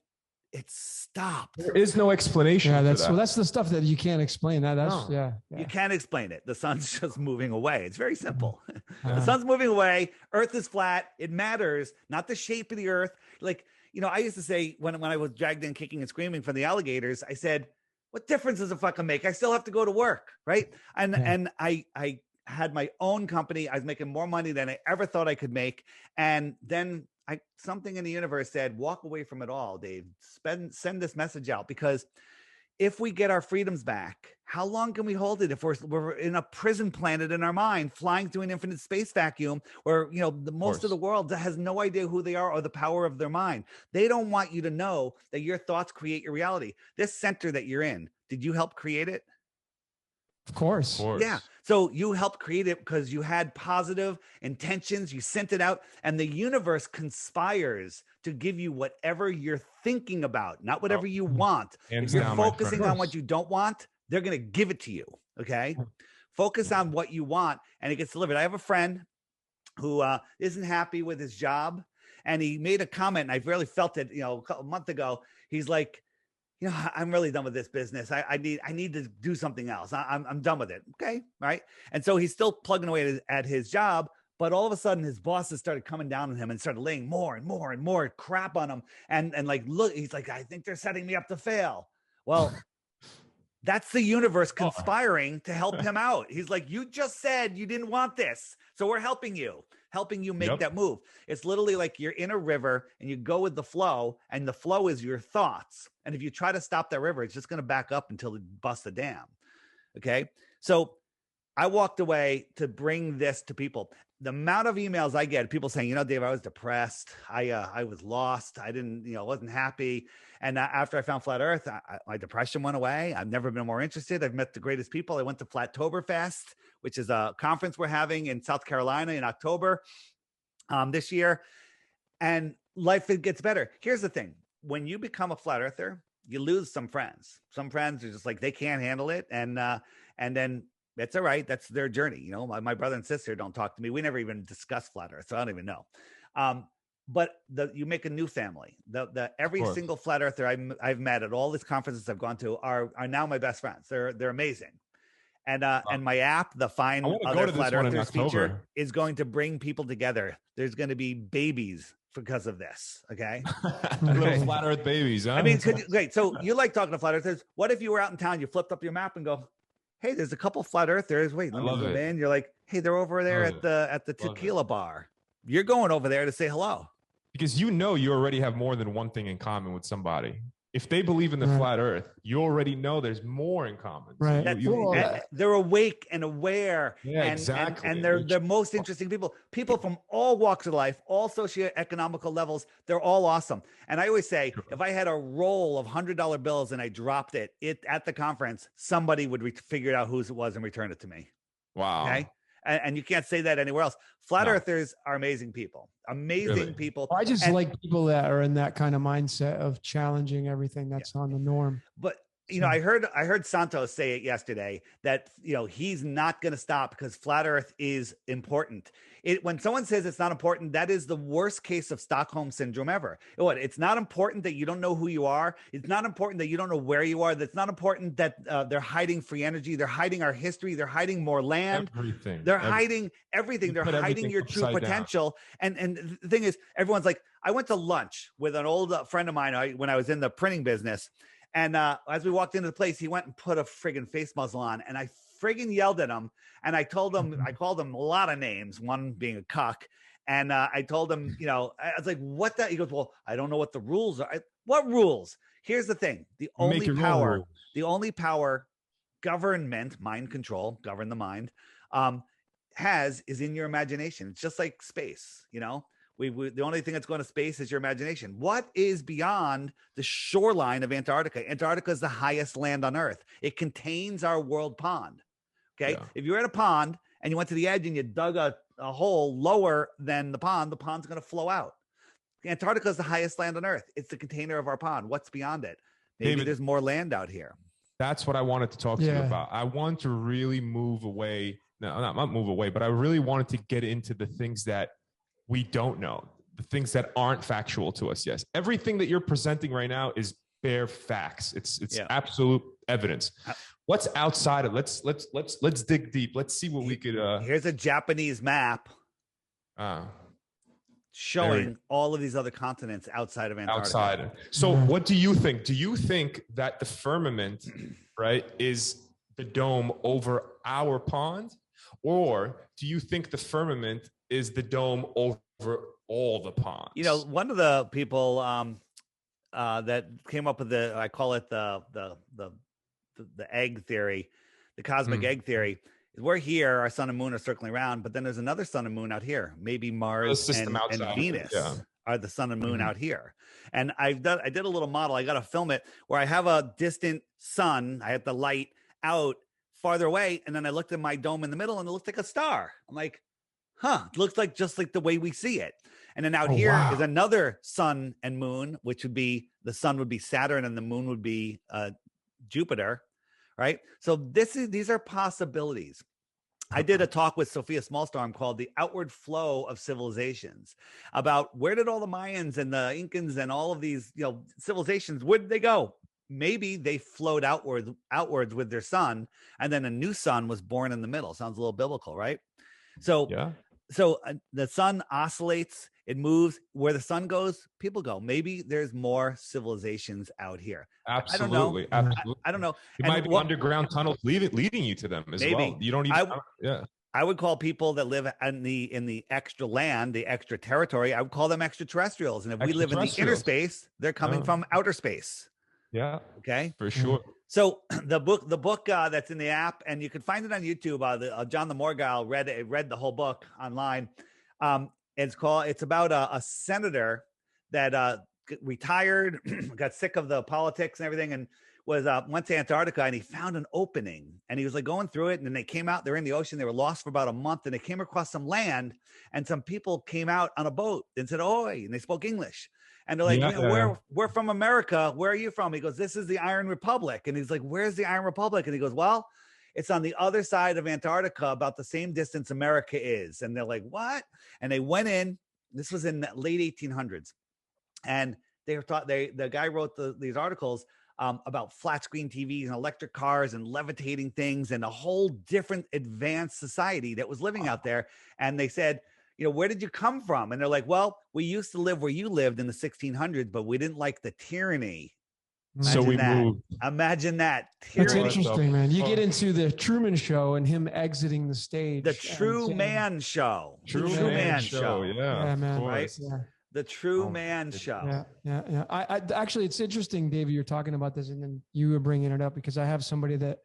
it stopped. There is no explanation. Yeah, that's that's the stuff that you can't explain. You can't explain it. The sun's just moving away. It's very simple. The sun's moving away. Earth is flat. It matters, not the shape of the earth. Like, I used to say when I was dragged in kicking and screaming from the alligators, I said, what difference does it fucking make? I still have to go to work, right? And I had my own company. I was making more money than I ever thought I could make. And then something in the universe said, walk away from it all, Dave. Send this message out, because if we get our freedoms back, how long can we hold it if we're in a prison planet in our mind, flying through an infinite space vacuum where, most of the world has no idea who they are or the power of their mind? They don't want you to know that your thoughts create your reality. This center that you're in, did you help create it? Of course. Yeah. So you helped create it because you had positive intentions. You sent it out, and the universe conspires to give you whatever you're thinking about, not whatever you want. If you're focusing on what you don't want, they're going to give it to you. Okay. Focus on what you want, and it gets delivered. I have a friend who isn't happy with his job, and he made a comment, and I really felt it, a month ago. He's like, I'm really done with this business. I need to do something else. I'm done with it. Okay. Right. And so he's still plugging away at his job, but all of a sudden his bosses started coming down on him and started laying more and more and more crap on him. And like, look, he's like, I think they're setting me up to fail. Well, that's the universe conspiring to help him out. He's like, you just said you didn't want this, so we're helping you make that move. It's literally like you're in a river and you go with the flow, and the flow is your thoughts. And if you try to stop that river, it's just going to back up until it busts the dam. Okay. So I walked away to bring this to people. The amount of emails I get, people saying, Dave, I was depressed. I was lost. I didn't, wasn't happy. And after I found Flat Earth, my depression went away. I've never been more interested. I've met the greatest people. I went to Flattoberfest, which is a conference we're having in South Carolina in October this year. And life gets better. Here's the thing. When you become a flat earther, you lose some friends. Some friends are just like, they can't handle it. And then it's all right. That's their journey. My brother and sister don't talk to me. We never even discuss flat earth, so I don't even know. But you make a new family. Every single flat earther I've met at all these conferences I've gone to are now my best friends. They're amazing. And my app, the Find Other Flat Earthers feature, is going to bring people together. There's going to be babies because of this. Okay. Little flat earth babies. Huh? I mean, great. So you like talking to flat earthers. What if you were out in town, you flipped up your map and go, hey, there's a couple flat earthers. Wait, let me zoom in. You're like, hey, they're over there at the tequila bar. You're going over there to say hello. Because you already have more than one thing in common with somebody. If they believe in the flat earth, you already know there's more in common. Right. They're awake and aware. Yeah, exactly. And they're the most interesting people. People from all walks of life, all socioeconomical levels. They're all awesome. And I always say, if I had a roll of $100 bills and I dropped it at the conference, somebody would figure out whose it was and return it to me. Wow. Okay. And you can't say that anywhere else. Flat earthers are amazing people. Amazing people. I just like people that are in that kind of mindset of challenging everything that's on the norm. But I heard Santos say it yesterday that he's not going to stop because flat Earth is important. When someone says it's not important, that is the worst case of Stockholm syndrome ever. It's not important that you don't know who you are. It's not important that you don't know where you are. That's not important that they're hiding free energy. They're hiding our history. They're hiding more land. Everything. They're hiding everything. They're hiding your true potential. And the thing is, everyone's like, I went to lunch with an old friend of mine when I was in the printing business. And as we walked into the place, he went and put a friggin' face muzzle on. And I friggin' yelled at him. And I told him, I called him a lot of names, one being a cuck. And I told him, I was like, what the? He goes, well, I don't know what the rules are. What rules? Here's the thing. The only power government, mind control, govern the mind, is in your imagination. It's just like space, the only thing that's going to space is your imagination. What is beyond the shoreline of Antarctica? Antarctica is the highest land on Earth. It contains our world pond. Okay. Yeah. If you're at a pond and you went to the edge and you dug a hole lower than the pond's going to flow out. Antarctica is the highest land on Earth. It's the container of our pond. What's beyond it? Maybe David, there's more land out here. That's what I wanted to talk to you about. I want to really move away. No, not move away, but I really wanted to get into the things that we don't know, the things that aren't factual to us. Yes. Everything that you're presenting right now is bare facts. It's absolute evidence. What's outside of let's dig deep. Let's see what we could here's a Japanese map showing all of these other continents outside of Antarctica. So what do you think? Do you think that the firmament, right, is the dome over our pond? Or do you think the firmament is the dome over all the ponds? You know, one of the people that came up with I call it the egg theory, the cosmic egg theory. We're here, our sun and moon are circling around, but then there's another sun and moon out here. Maybe Mars and Venus are the sun and moon out here. And I did a little model. I got to film it where I have a distant sun. I have the light out farther away. And then I looked at my dome in the middle and it looked like a star. I'm like, it looks like just like the way we see it. And then out here is another sun and moon, which would be, the sun would be Saturn and the moon would be Jupiter. Right. So these are possibilities. I did a talk with Sophia Smallstorm called The Outward Flow of Civilizations, about where did all the Mayans and the Incans and all of these, civilizations, where did they go? Maybe they flowed outwards with their sun, and then a new sun was born in the middle. Sounds a little biblical, right? So the sun oscillates, it moves. Where the sun goes, people go. Maybe there's more civilizations out here. Absolutely. I don't know. It might be underground tunnels leading you to them as well. You don't even. I would call people that live in the extra land, the extra territory, I would call them extraterrestrials. And if we live in the inner space, they're coming from outer space. Yeah. Okay. For sure. So the book that's in the app, and you can find it on YouTube. John the Morgile read the whole book online. It's about a senator that retired, got sick of the politics and everything, and went to Antarctica, and he found an opening, and he was like going through it, and then they came out. They're in the ocean. They were lost for about a month, and they came across some land, and some people came out on a boat and said, "Oi," and they spoke English. And they're like, we're from America. Where are you from? He goes, "This is the Iron Republic." And he's like, "Where's the Iron Republic?" And he goes, "Well, it's on the other side of Antarctica, about the same distance America is." And they're like, "What?" And they went in. This was in the late 1800s. And they were taught, the guy wrote these articles about flat screen TVs and electric cars and levitating things and a whole different advanced society that was living out there. And they said, "Where did you come from?" And they're like, "Well, we used to live where you lived in the 1600s, but we didn't like the tyranny." So we moved. Imagine that. That's interesting, man. You get into the Truman Show and him exiting the stage. The True Man Show. True Man Show. Yeah, man. Right. Yeah. The True Man Show. Yeah. I actually, it's interesting, David, you're talking about this, and then you were bringing it up because I have somebody that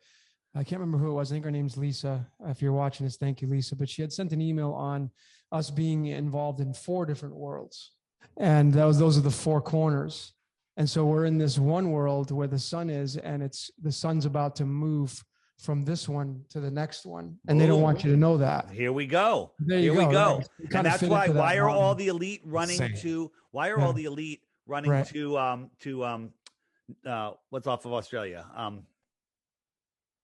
I can't remember who it was. I think her name's Lisa. If you're watching this, thank you, Lisa. But she had sent an email on us being involved in 4 different worlds, and those are the 4 corners. And so we're in this one world where the sun is, and the sun's about to move from this one to the next one. And they don't want you to know that. Here we go. Here we go. Right. And that's why are all the elite running to what's off of Australia?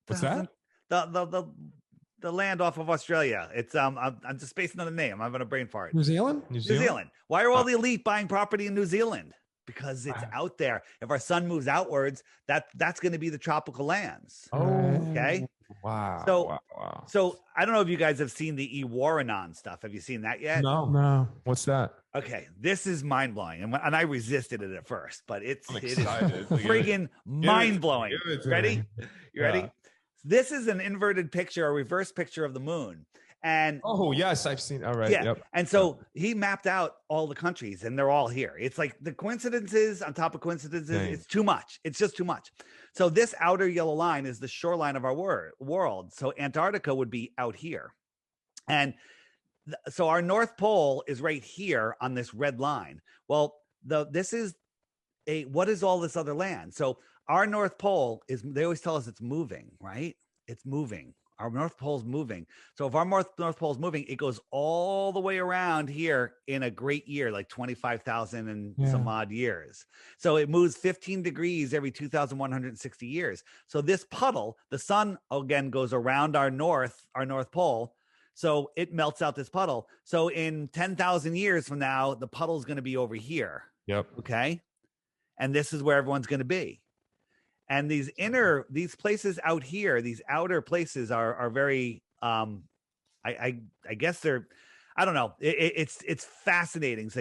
What's that? The land off of Australia. It's I'm just spacing on the name. I'm having a brain fart. New Zealand? New Zealand. Why are all the elite buying property in New Zealand? Because it's out there. If our sun moves outwards, that's going to be the tropical lands. Oh, okay. Wow. So I don't know if you guys have seen the Iwaranon stuff. Have you seen that yet? No. What's that? Okay, this is mind blowing, and I resisted it at first, but it is excited. friggin' mind blowing. Ready? You ready? This is an inverted picture, a reverse picture of the moon. And yes, I've seen. All right. Yeah. Yep. And so he mapped out all the countries, and they're all here. It's like the coincidences on top of coincidences. Dang. It's too much. It's just too much. So this outer yellow line is the shoreline of our world. So Antarctica would be out here. And so our North Pole is right here on this red line. Well, what is all this other land? So our North Pole they always tell us it's moving, right? It's moving Our North Pole's moving. So if our North Pole's moving, it goes all the way around here in a great year, like 25,000 and some odd years. So it moves 15 degrees every 2,160 years. So this puddle, the sun again goes around our North Pole. So it melts out this puddle. So in 10,000 years from now, the puddle's going to be over here. Yep. Okay. And this is where everyone's going to be. And these places out here, these outer places are very, I guess they're, I don't know. It's fascinating. It's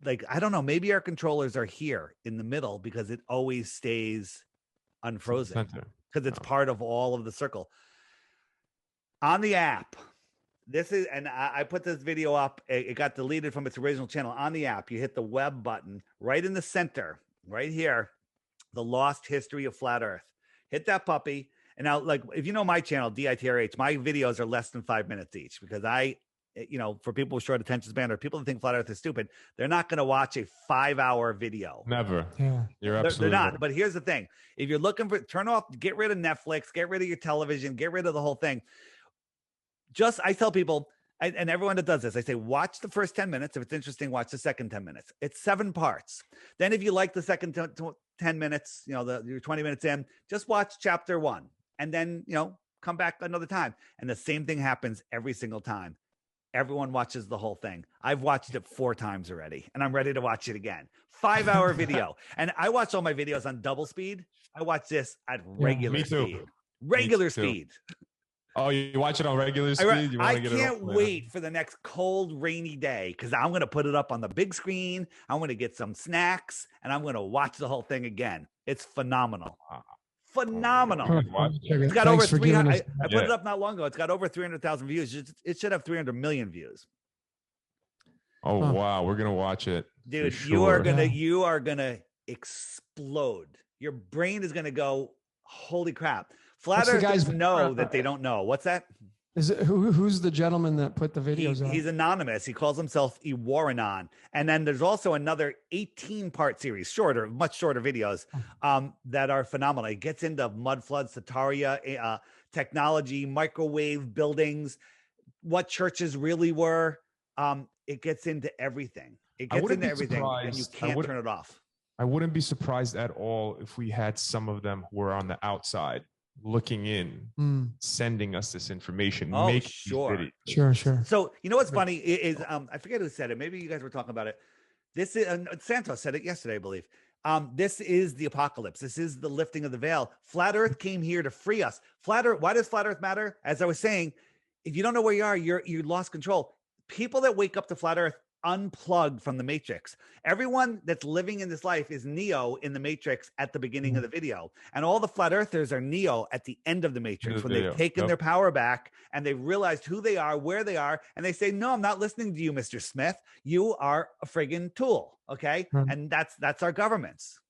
like, I don't know, maybe our controllers are here in the middle because it always stays unfrozen because it's part of all of the circle. On the app, this is, and I put this video up, it got deleted from its original channel. On the app, you hit the web button right in the center, right here. The Lost History of Flat Earth. Hit that puppy. And now, like, if you know my channel, DITRH, my videos are less than 5 minutes each because for people with short attention span or people that think Flat Earth is stupid, they're not going to watch a 5-hour video. Never. Yeah. You're absolutely they're not. right. But here's the thing. If you're looking for, turn off, get rid of Netflix, get rid of your television, get rid of the whole thing. I tell people, and everyone that does this, I say, watch the first 10 minutes. If it's interesting, watch the second 10 minutes. It's 7 parts. Then if you like the second 10 minutes, you're 20 minutes in, just watch chapter 1 and then, come back another time. And the same thing happens every single time. Everyone watches the whole thing. I've watched it 4 times already and I'm ready to watch it again. 5-hour video. And I watch all my videos on double speed. I watch this at regular speed. Regular speed. Oh, you watch it on regular speed? I can't wait for the next cold, rainy day because I'm going to put it up on the big screen. I'm going to get some snacks and I'm going to watch the whole thing again. It's phenomenal. Phenomenal. It's got over 300. I put it up not long ago. It's got over 300,000 views. It should have 300 million views. Oh, wow. We're going to watch it. Dude, sure. you are going to explode. Your brain is going to go, holy crap. Flat Earthers know that they don't know. What's that? Is it who's the gentleman that put the videos on? He's anonymous. He calls himself Iwaranon. And then there's also another 18-part series, much shorter videos that are phenomenal. It gets into mud floods, Sataria, technology, microwave buildings, what churches really were. It gets into everything. It gets into everything, and you can't turn it off. I wouldn't be surprised at all if we had some of them who are on the outside looking in, sending us this information. Oh, sure. Sure. So, you know what's funny is, I forget who said it. Maybe you guys were talking about it. This is, Santos said it yesterday, I believe. This is the apocalypse. This is the lifting of the veil. Flat Earth came here to free us. Flat Earth. Why does Flat Earth matter? As I was saying, if you don't know where you are, you lost control. People that wake up to Flat Earth unplugged from the Matrix. Everyone that's living in this life is Neo in the Matrix at the beginning of the video. And all the Flat Earthers are Neo at the end of the Matrix when they've taken their power back and they've realized who they are, where they are. And they say, no, I'm not listening to you, Mr. Smith. You are a friggin' tool. Okay. And that's our governments.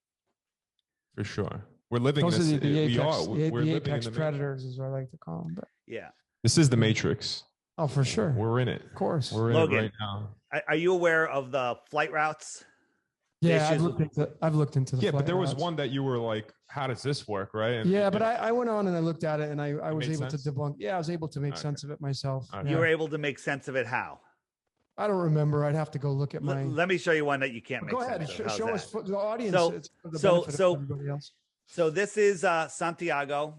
For sure. We're living Those this. are the apex, We're the living apex in the predators is what I like to call them. But yeah. This is the Matrix. Oh, for sure. We're in it. Of course. We're in Logan, it right now. Are you aware of the flight routes? Yeah, I've looked into the Yeah, flight but there was routes. one that you were like, how does this work, right? And, yeah, but I went on and I looked at it and I was able sense? to debunk. Yeah, I was able to make sense of it myself. Okay. You were able to make sense of it how? I don't remember. I'd have to go look at my. Let me show you one that you can't make Go sense ahead. of. How's Show that? us the audience. So- it's for the so- benefit so- of everybody else. So this is Santiago,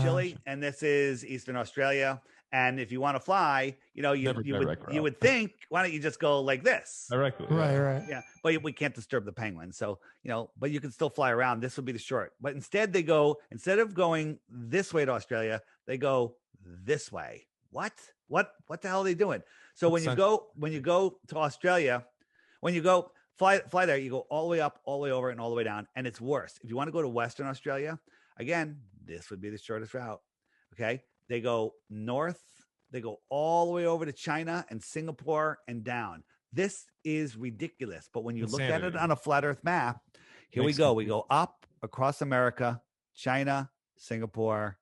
Chile, and this is Eastern Australia. And if you want to fly, you would think, why don't you just go like this? Directly. Right. Yeah, but we can't disturb the penguin. So, but you can still fly around. This would be the short. But instead instead of going this way to Australia, they go this way. What the hell are they doing? So when you go to Australia, when you go fly there, you go all the way up, all the way over, and all the way down. And it's worse. If you want to go to Western Australia, again, this would be the shortest route. Okay. They go north, they go all the way over to China and Singapore and down. This is ridiculous. But when you look at it on a flat earth map, here we go. We go up across America, China, Singapore,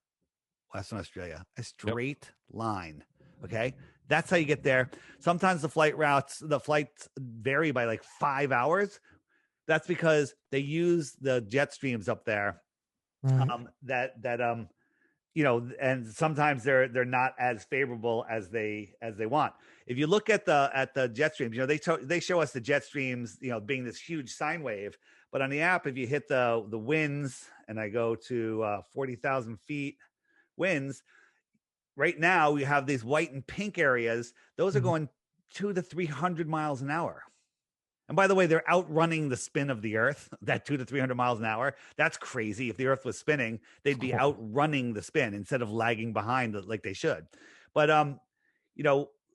Western Australia, a straight line. Okay. That's how you get there. Sometimes the flights vary by like 5 hours. That's because they use the jet streams up there. Right. and sometimes they're not as favorable as they want. If you look at the jet streams, they show us the jet streams, being this huge sine wave. But on the app, if you hit the winds, and I go to 40,000 feet winds, right now we have these white and pink areas. Those are going 200 to 300 miles an hour. And by the way, they're outrunning the spin of the Earth, that 200 to 300 miles an hour. That's crazy. If the Earth was spinning, they'd be outrunning the spin instead of lagging behind like they should. But,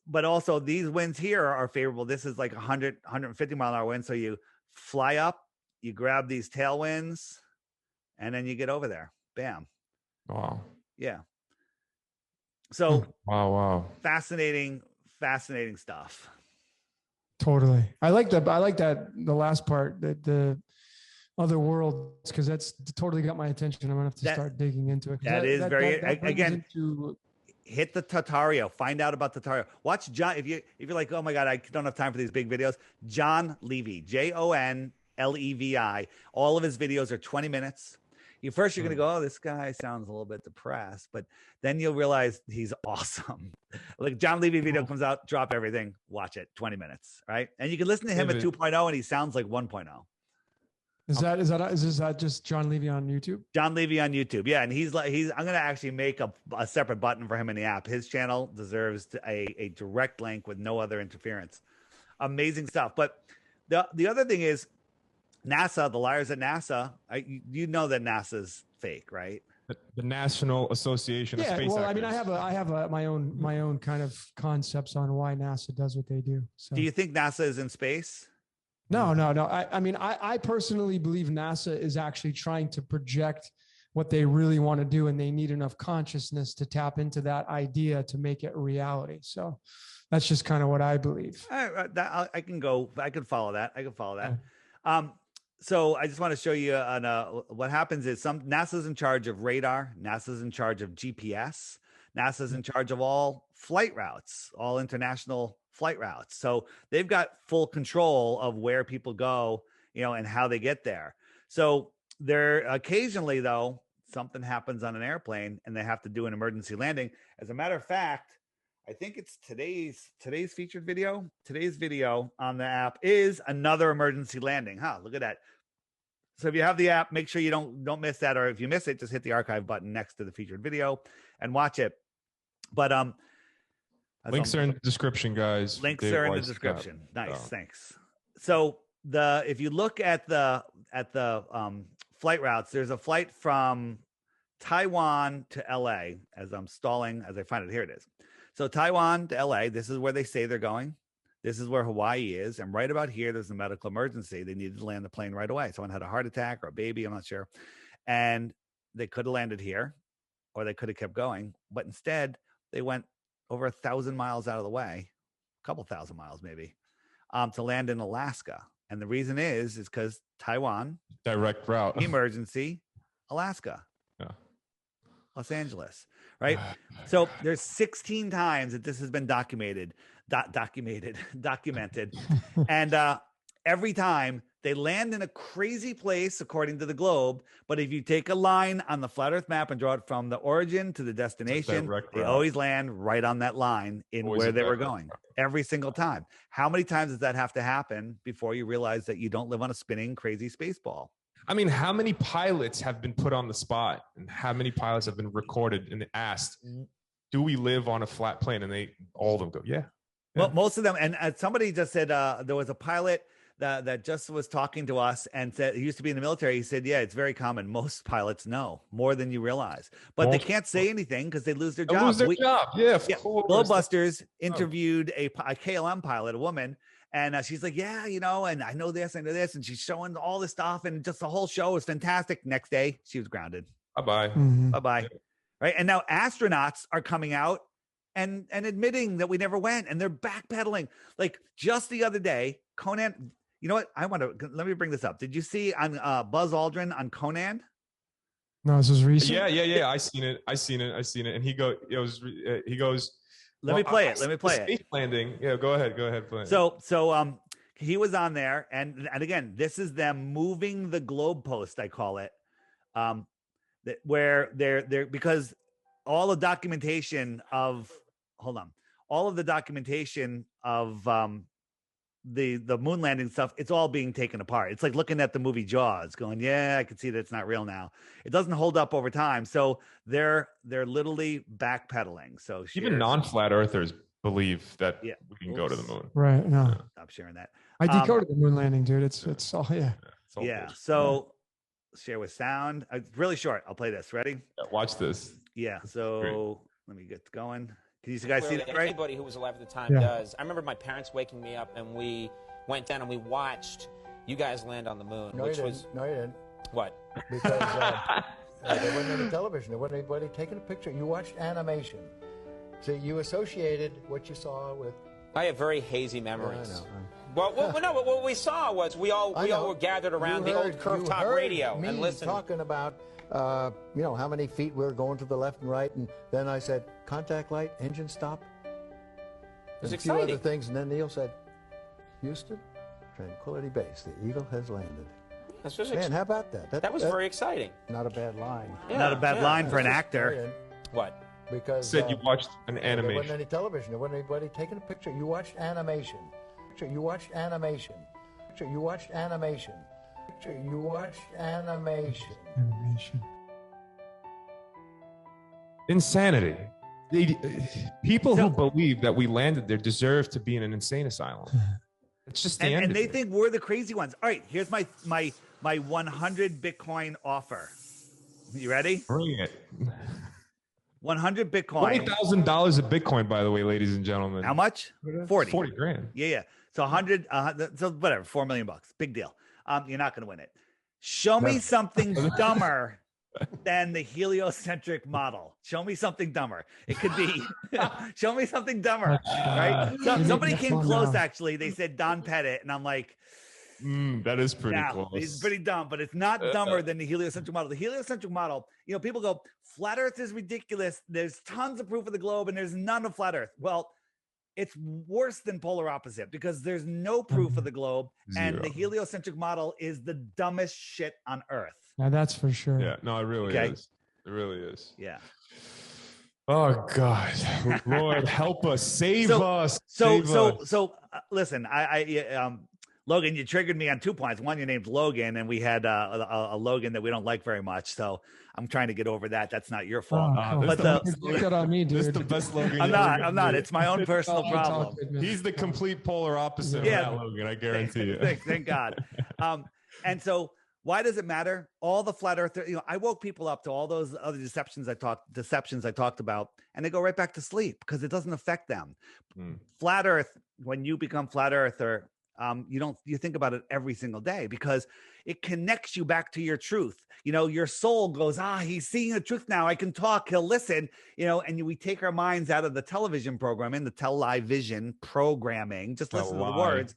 but also these winds here are favorable. This is like 100, 150 mile an hour wind. So you fly up, you grab these tailwinds, and then you get over there. Bam. Wow. Yeah. So wow. Fascinating stuff. Totally. I like that. The last part, the other worlds, because that's totally got my attention. I'm gonna have to start digging into it. Hit the Tatario. Find out about Tatario. Watch John. If you're like, oh my God, I don't have time for these big videos. John Levy, JONLEVI. All of his videos are 20 minutes. You're going to go, oh, this guy sounds a little bit depressed, but then you'll realize he's awesome. Like John Levy video comes out, drop everything, watch it, 20 minutes, right? And you can listen to him at 2.0 and he sounds like 1.0. Is that just John Levy on YouTube? John Levy on YouTube. Yeah. And I'm going to actually make a separate button for him in the app. His channel deserves a direct link with no other interference. Amazing stuff. But the other thing is, NASA, the liars at NASA, that NASA's fake, right? The National Association of Space Actors. I mean, I have my own kind of concepts on why NASA does what they do. So. Do you think NASA is in space? No. I mean, I personally believe NASA is actually trying to project what they really want to do, and they need enough consciousness to tap into that idea to make it a reality. So that's just kind of what I believe. I can follow that. Yeah. So I just want to show you what happens is NASA's in charge of radar. NASA's in charge of GPS. NASA's in charge of all flight routes, all international flight routes. So they've got full control of where people go, and how they get there. So there occasionally, though, something happens on an airplane and they have to do an emergency landing. As a matter of fact, I think it's today's featured video. Today's video on the app is another emergency landing. Look at that. So if you have the app, make sure you don't miss that. Or if you miss it, just hit the archive button next to the featured video and watch it. But links are in the description, guys. Links are in the description. Nice, thanks. So if you look at the flight routes, there's a flight from Taiwan to LA. As I'm stalling, as I find it, here it is. So Taiwan to LA, this is where they say they're going. This is where Hawaii is. And right about here, there's a medical emergency. They needed to land the plane right away. Someone had a heart attack or a baby, I'm not sure. And they could have landed here, or they could have kept going. But instead, they went over 1,000 miles out of the way, a couple thousand miles maybe, to land in Alaska. And the reason is because Taiwan, direct route, emergency, Alaska. Yeah. Los Angeles, right? So there's 16 times that this has been documented. And every time they land in a crazy place, according to the globe. But if you take a line on the flat earth map and draw it from the origin to the destination, they always land right on that line in where they were going every single time. How many times does that have to happen before you realize that you don't live on a spinning crazy space ball? I mean, how many pilots have been put on the spot, and how many pilots have been recorded and asked, do we live on a flat plane? And all of them go, yeah. Well, most of them. And somebody just said there was a pilot that just was talking to us and said he used to be in the military. He said, yeah, it's very common. Most pilots know more than you realize, but they can't say anything because they lose their job. Yeah, of course. Globebusters interviewed a KLM pilot, a woman. And she's like, yeah, and I know this. And she's showing all this stuff. And just the whole show was fantastic. Next day, she was grounded. Bye-bye. Mm-hmm. Bye-bye. Yeah. Right. And now astronauts are coming out and admitting that we never went. And they're backpedaling. Like just the other day, Conan, you know what? Let me bring this up. Did you see on Buzz Aldrin on Conan? No, this was recent. Yeah. I seen it. And he goes, Let me play it. Space landing. Yeah, go ahead. Play it. So he was on there, and again, this is them moving the globe post, I call it, where they're because all the documentation of all of the documentation of the moon landing stuff, it's all being taken apart. It's like looking at the movie Jaws going, yeah, I can see that it's not real now. It doesn't hold up over time. So they're literally backpedaling. So even non-flat earthers believe that Yeah. we can go to the moon. Right. No, Stop sharing that. I decoded the moon landing, dude. It's all, yeah. It's all Yeah. bullshit. So share with sound. It's really short. I'll play this. Ready? Yeah, watch this. Yeah. So let me get going. Can you guys see Clearly, that right? anybody who was alive at the time Yeah. does. I remember my parents waking me up, and we went down and we watched you guys land on the moon, No, which you was didn't. No, you didn't. what? Because there wasn't any television. There wasn't anybody taking a picture. You watched animation. So you associated what you saw with. I have very hazy I memories. know. Well, no, but what we saw was we all were gathered around the old curved top radio me and listened. talking about how many feet we were going to the left and right, and then I said contact light, engine stop. It was and a few exciting. other things, and then Neil said, Houston, Tranquility Base, the Eagle has landed. This was Man, how about that? that was very exciting. Not a bad line. Yeah, Not a bad yeah. line for an No, you actor. didn't. What? Because Said you watched an there wasn't animation. any television. There wasn't anybody taking a picture. You watched animation. You watched animation. You watched animation. You watched animation. Animation. Insanity. People who believe that we landed there deserve to be in an insane asylum. It's just the end. And of they it. think we're the crazy ones. All right, here's my 100 Bitcoin offer. You ready? Bring it. 100 Bitcoin. $40,000 of Bitcoin, by the way, ladies and gentlemen. How much? 40. 40 grand. Yeah. So 100, so whatever, $4 million. Big deal. You're not going to win it. Show me something dumber than the heliocentric model. Show me something dumber. It could be, show me something dumber, right? So, somebody came close, actually. They said Don Pettit, and I'm like, That is pretty yeah, close. he's pretty dumb, but it's not dumber than the heliocentric model. The heliocentric model, people go, flat Earth is ridiculous. There's tons of proof of the globe, and there's none of flat Earth. Well, it's worse than polar opposite because there's no proof of the globe, and the Zero. heliocentric model is the dumbest shit on Earth. Now that's for sure. Yeah, no, it really Okay. is. It really is. Yeah. Oh God, Lord, help us, save us. Save us. Listen, Logan, you triggered me on 2 points. One, your name's Logan, and we had a Logan that we don't like very much. So I'm trying to get over that. That's not your fault. Oh, this but Look at on me, This dude. is the best Logan. I'm not. It's my own personal problem. He's the complete polar opposite Yeah. of that Logan. I guarantee you. Thank God. And so why does it matter? All the flat earth, I woke people up to all those other deceptions I talked about, and they go right back to sleep because it doesn't affect them. Flat earth, when you become flat earther, you think about it every single day because it connects you back to your truth. Your soul goes, he's seeing the truth now. I can talk. He'll listen, and we take our minds out of the television programming, the television programming, just listen to the words.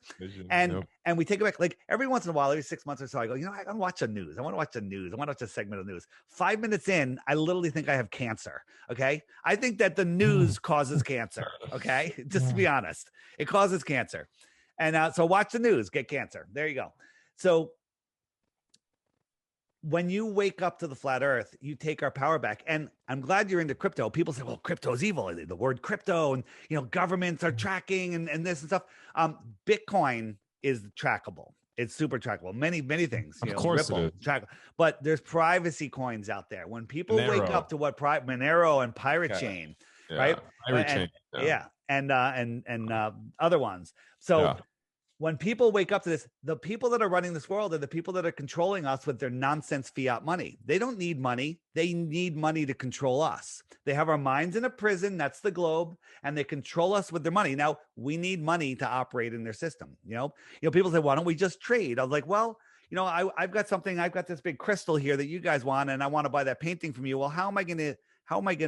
And we take it back. Like every once in a while, every 6 months or so, I go, I want to watch the news. I want to watch the news. I want to watch a segment of the news. 5 minutes in, I literally think I have cancer. Okay. I think that the news causes cancer. Okay. Just to be honest, it causes cancer. And so watch the news, get cancer. There you go. So when you wake up to the flat earth, you take our power back. And I'm glad you're into crypto. People say, well, crypto is evil. The word crypto and, governments are tracking and this and stuff. Bitcoin is trackable. It's super trackable. Many things. Of course Ripple, it is. trackable. But there's privacy coins out there. When people wake Monero. up to what Monero and Pirate Chain, right? Pirate Chain. Yeah. And other ones. So when people wake up to this, the people that are running this world are the people that are controlling us with their nonsense fiat money. They don't need money. They need money to control us. They have our minds in a prison. That's the globe. And they control us with their money. Now we need money to operate in their system. People say, why don't we just trade? I was like, well, I've got something. I've got this big crystal here that you guys want, and I want to buy that painting from you. Well, how am I going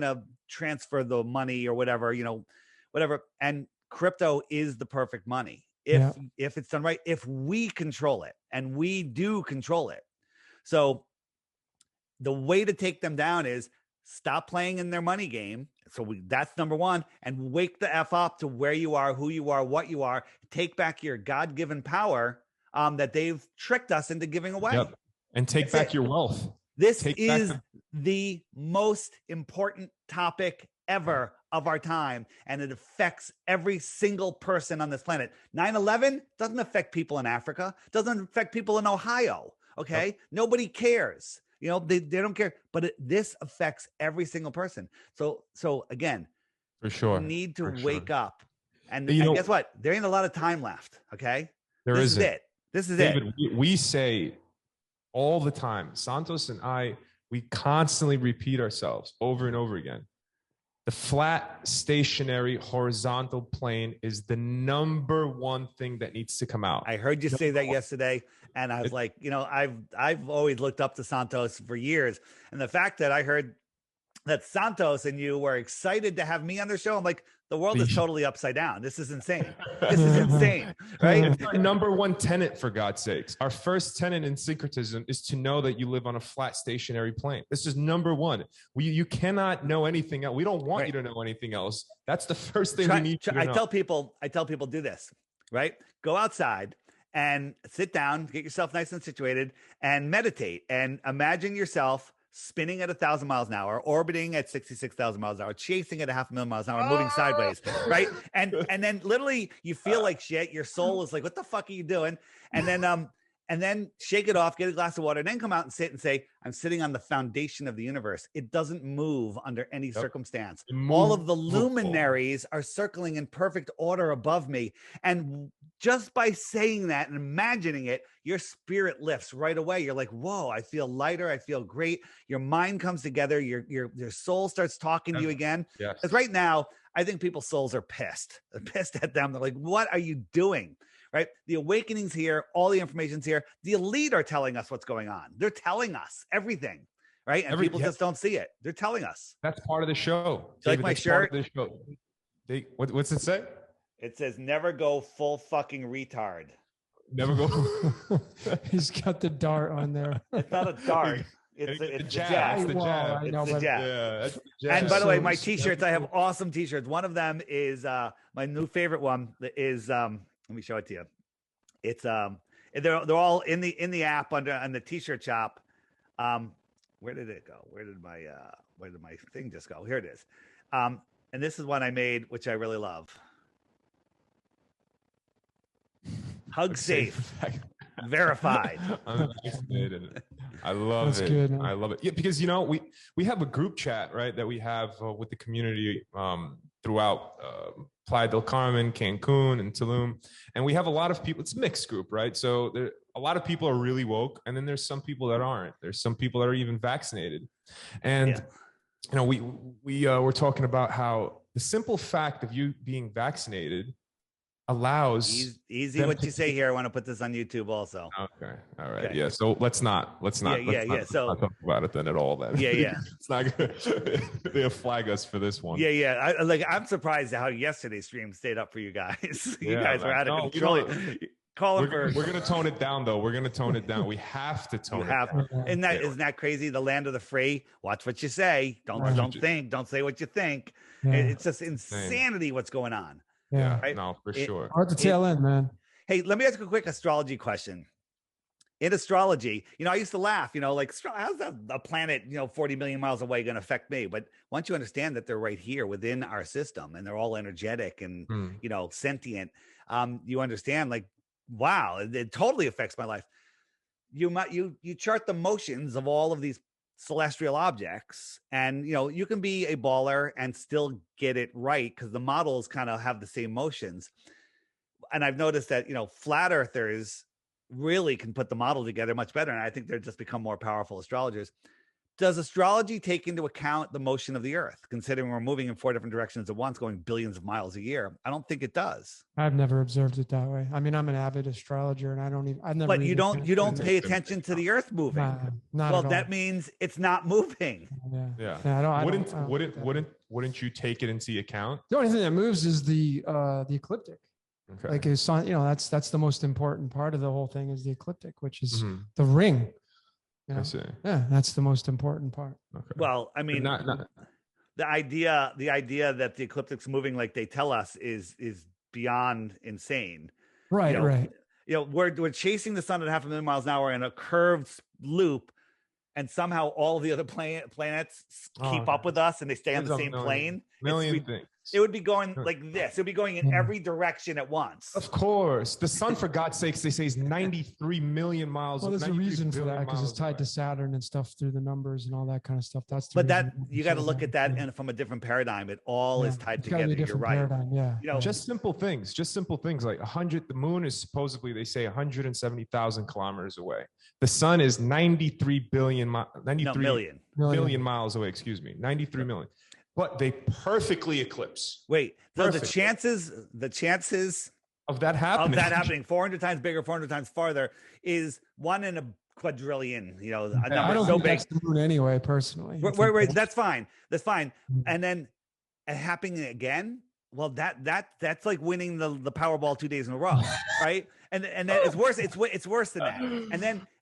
to transfer the money or whatever, whatever. And crypto is the perfect money. If it's done right, if we control it, and we do control it. So the way to take them down is stop playing in their money game. So that's number one, and wake the F up to where you are, who you are, what you are. Take back your God-given power that they've tricked us into giving away. And take back your wealth. This is the most important topic ever of our time, and it affects every single person on this planet. 9/11 doesn't affect people in Africa, doesn't affect people in Ohio. Okay. Yep. Nobody cares. You know, they don't care, but this affects every single person. So again, For sure. we need to For sure. wake up. And You know, guess what? There ain't a lot of time left. Okay. There This isn't. is it. This is David, it. we say all the time, Santos and I, we constantly repeat ourselves over and over again. The flat, stationary, horizontal plane is the number one thing that needs to come out. I heard you say that yesterday, and I was like, you know, I've always looked up to Santos for years, and the fact that I heard that Santos and you were excited to have me on their show, I'm like, the world is totally upside down. This is insane. This is insane, right? It's our number one tenet, for God's sakes. Our first tenet in syncretism is to know that you live on a flat, stationary plane. This is number one. You cannot know anything else. We don't want you to know anything else. That's the first thing we need to know. I tell people do this, right? Go outside and sit down, get yourself nice and situated, and meditate, and imagine yourself spinning at 1,000 miles an hour, orbiting at 66,000 miles an hour, chasing at 500,000 miles an hour, moving sideways, right? And then literally you feel like shit. Your soul is like, what the fuck are you doing? And then shake it off, get a glass of water, and then come out and sit and say, I'm sitting on the foundation of the universe. It doesn't move under any circumstance. All of the luminaries are circling in perfect order above me. And just by saying that and imagining it, your spirit lifts right away. You're like, whoa, I feel lighter. I feel great. Your mind comes together. Your soul starts talking to you again. Yes. Because right now, I think people's souls are pissed. They're pissed at them. They're like, what are you doing? Right? The awakening's here. All the information's here. The elite are telling us what's going on. They're telling us everything. Right? And people just don't see it. They're telling us. That's part of the show. Do you like my shirt? Part of the show. What's it say? It says, never go full fucking retard. Never go. He's got the dart on there. It's not a dart. It's the jab. It's the jab. It's the jab. Yeah, that's the jab. And by the way, my t-shirts, I have awesome t-shirts. One of them is my new favorite one is let me show it to you. It's they're all in the app on the t-shirt shop. Where did it go? Where did my thing just go? Here it is. And this is one I made, which I really love. Hug safe. Verified. I'm vaccinated. I love That's it. good, I love it. Yeah, because you know we have a group chat, right, that we have with the community throughout Playa del Carmen, Cancun, and Tulum, and we have a lot of people. It's a mixed group, right? So a lot of people are really woke, and then there's some people that aren't. There's some people that are even vaccinated, and you know we're talking about how the simple fact of you being vaccinated allows easy what you say here. I want to put this on YouTube also. Okay. All right. Okay. Yeah. So let's not So not talk about it then at all then. Yeah. It's not good. They'll flag us for this one. Yeah. I'm surprised at how yesterday's stream stayed up for you guys. You guys were out of control. We're gonna tone it down though. We're gonna tone it down. We have to tone it down. Isn't that crazy? The land of the free. Watch what you say. Don't think. Don't say what you think. Yeah. It's just insanity what's going on. Yeah, right? No, for sure. Hard to tail end, man. Hey, let me ask you a quick astrology question. In astrology, you know, I used to laugh, you know, like, how's a planet, 40 million miles away going to affect me? But once you understand that they're right here within our system and they're all energetic and, sentient, you understand, like, wow, it totally affects my life. You chart the motions of all of these celestial objects, and you can be a baller and still get it right because the models kind of have the same motions. And I've noticed that flat earthers really can put the model together much better, and I think they're just become more powerful astrologers. Does astrology take into account the motion of the earth, considering we're moving in 4 different directions at once, going billions of miles a year? I don't think it does. I've never observed it that way. I mean, I'm an avid astrologer, and I've never. But you don't pay attention to the earth moving. Not well, at all. that means it's not moving. Yeah. Wouldn't you take it into account? The only thing that moves is the ecliptic. Okay. Like that's the most important part of the whole thing is the ecliptic, which is the ring. I see. Yeah, that's the most important part. Okay. Well, I mean, the idea that the ecliptic's moving like they tell us is beyond insane. Right, right. We're chasing the sun at 500,000 miles an hour in a curved loop. and somehow all the other planets keep up with us and they stay on the same plane. Million things. It would be going like this. It would be going in every direction at once. Of course. The sun, for God's sakes, they say is 93 million miles. Well, there's a reason for that because it's tied to Saturn and stuff through the numbers and all that kind of stuff. That's the but that reason you got to look at that and from a different paradigm. It all is tied together. You're right. Yeah. You know, just simple things like 100. The moon is supposedly, they say, 170,000 kilometers away. The sun is 93 million miles away. Excuse me, 93 million. But they perfectly eclipse. Wait, so the chances of that happening 400 times bigger, 400 times farther is 1 in a quadrillion. You know, a number I don't so think big. that's the moon anyway, personally. Wait, that's fine. That's fine. And then happening again. Well, that's like winning the Powerball 2 days in a row, right? And then it's worse. It's worse than that.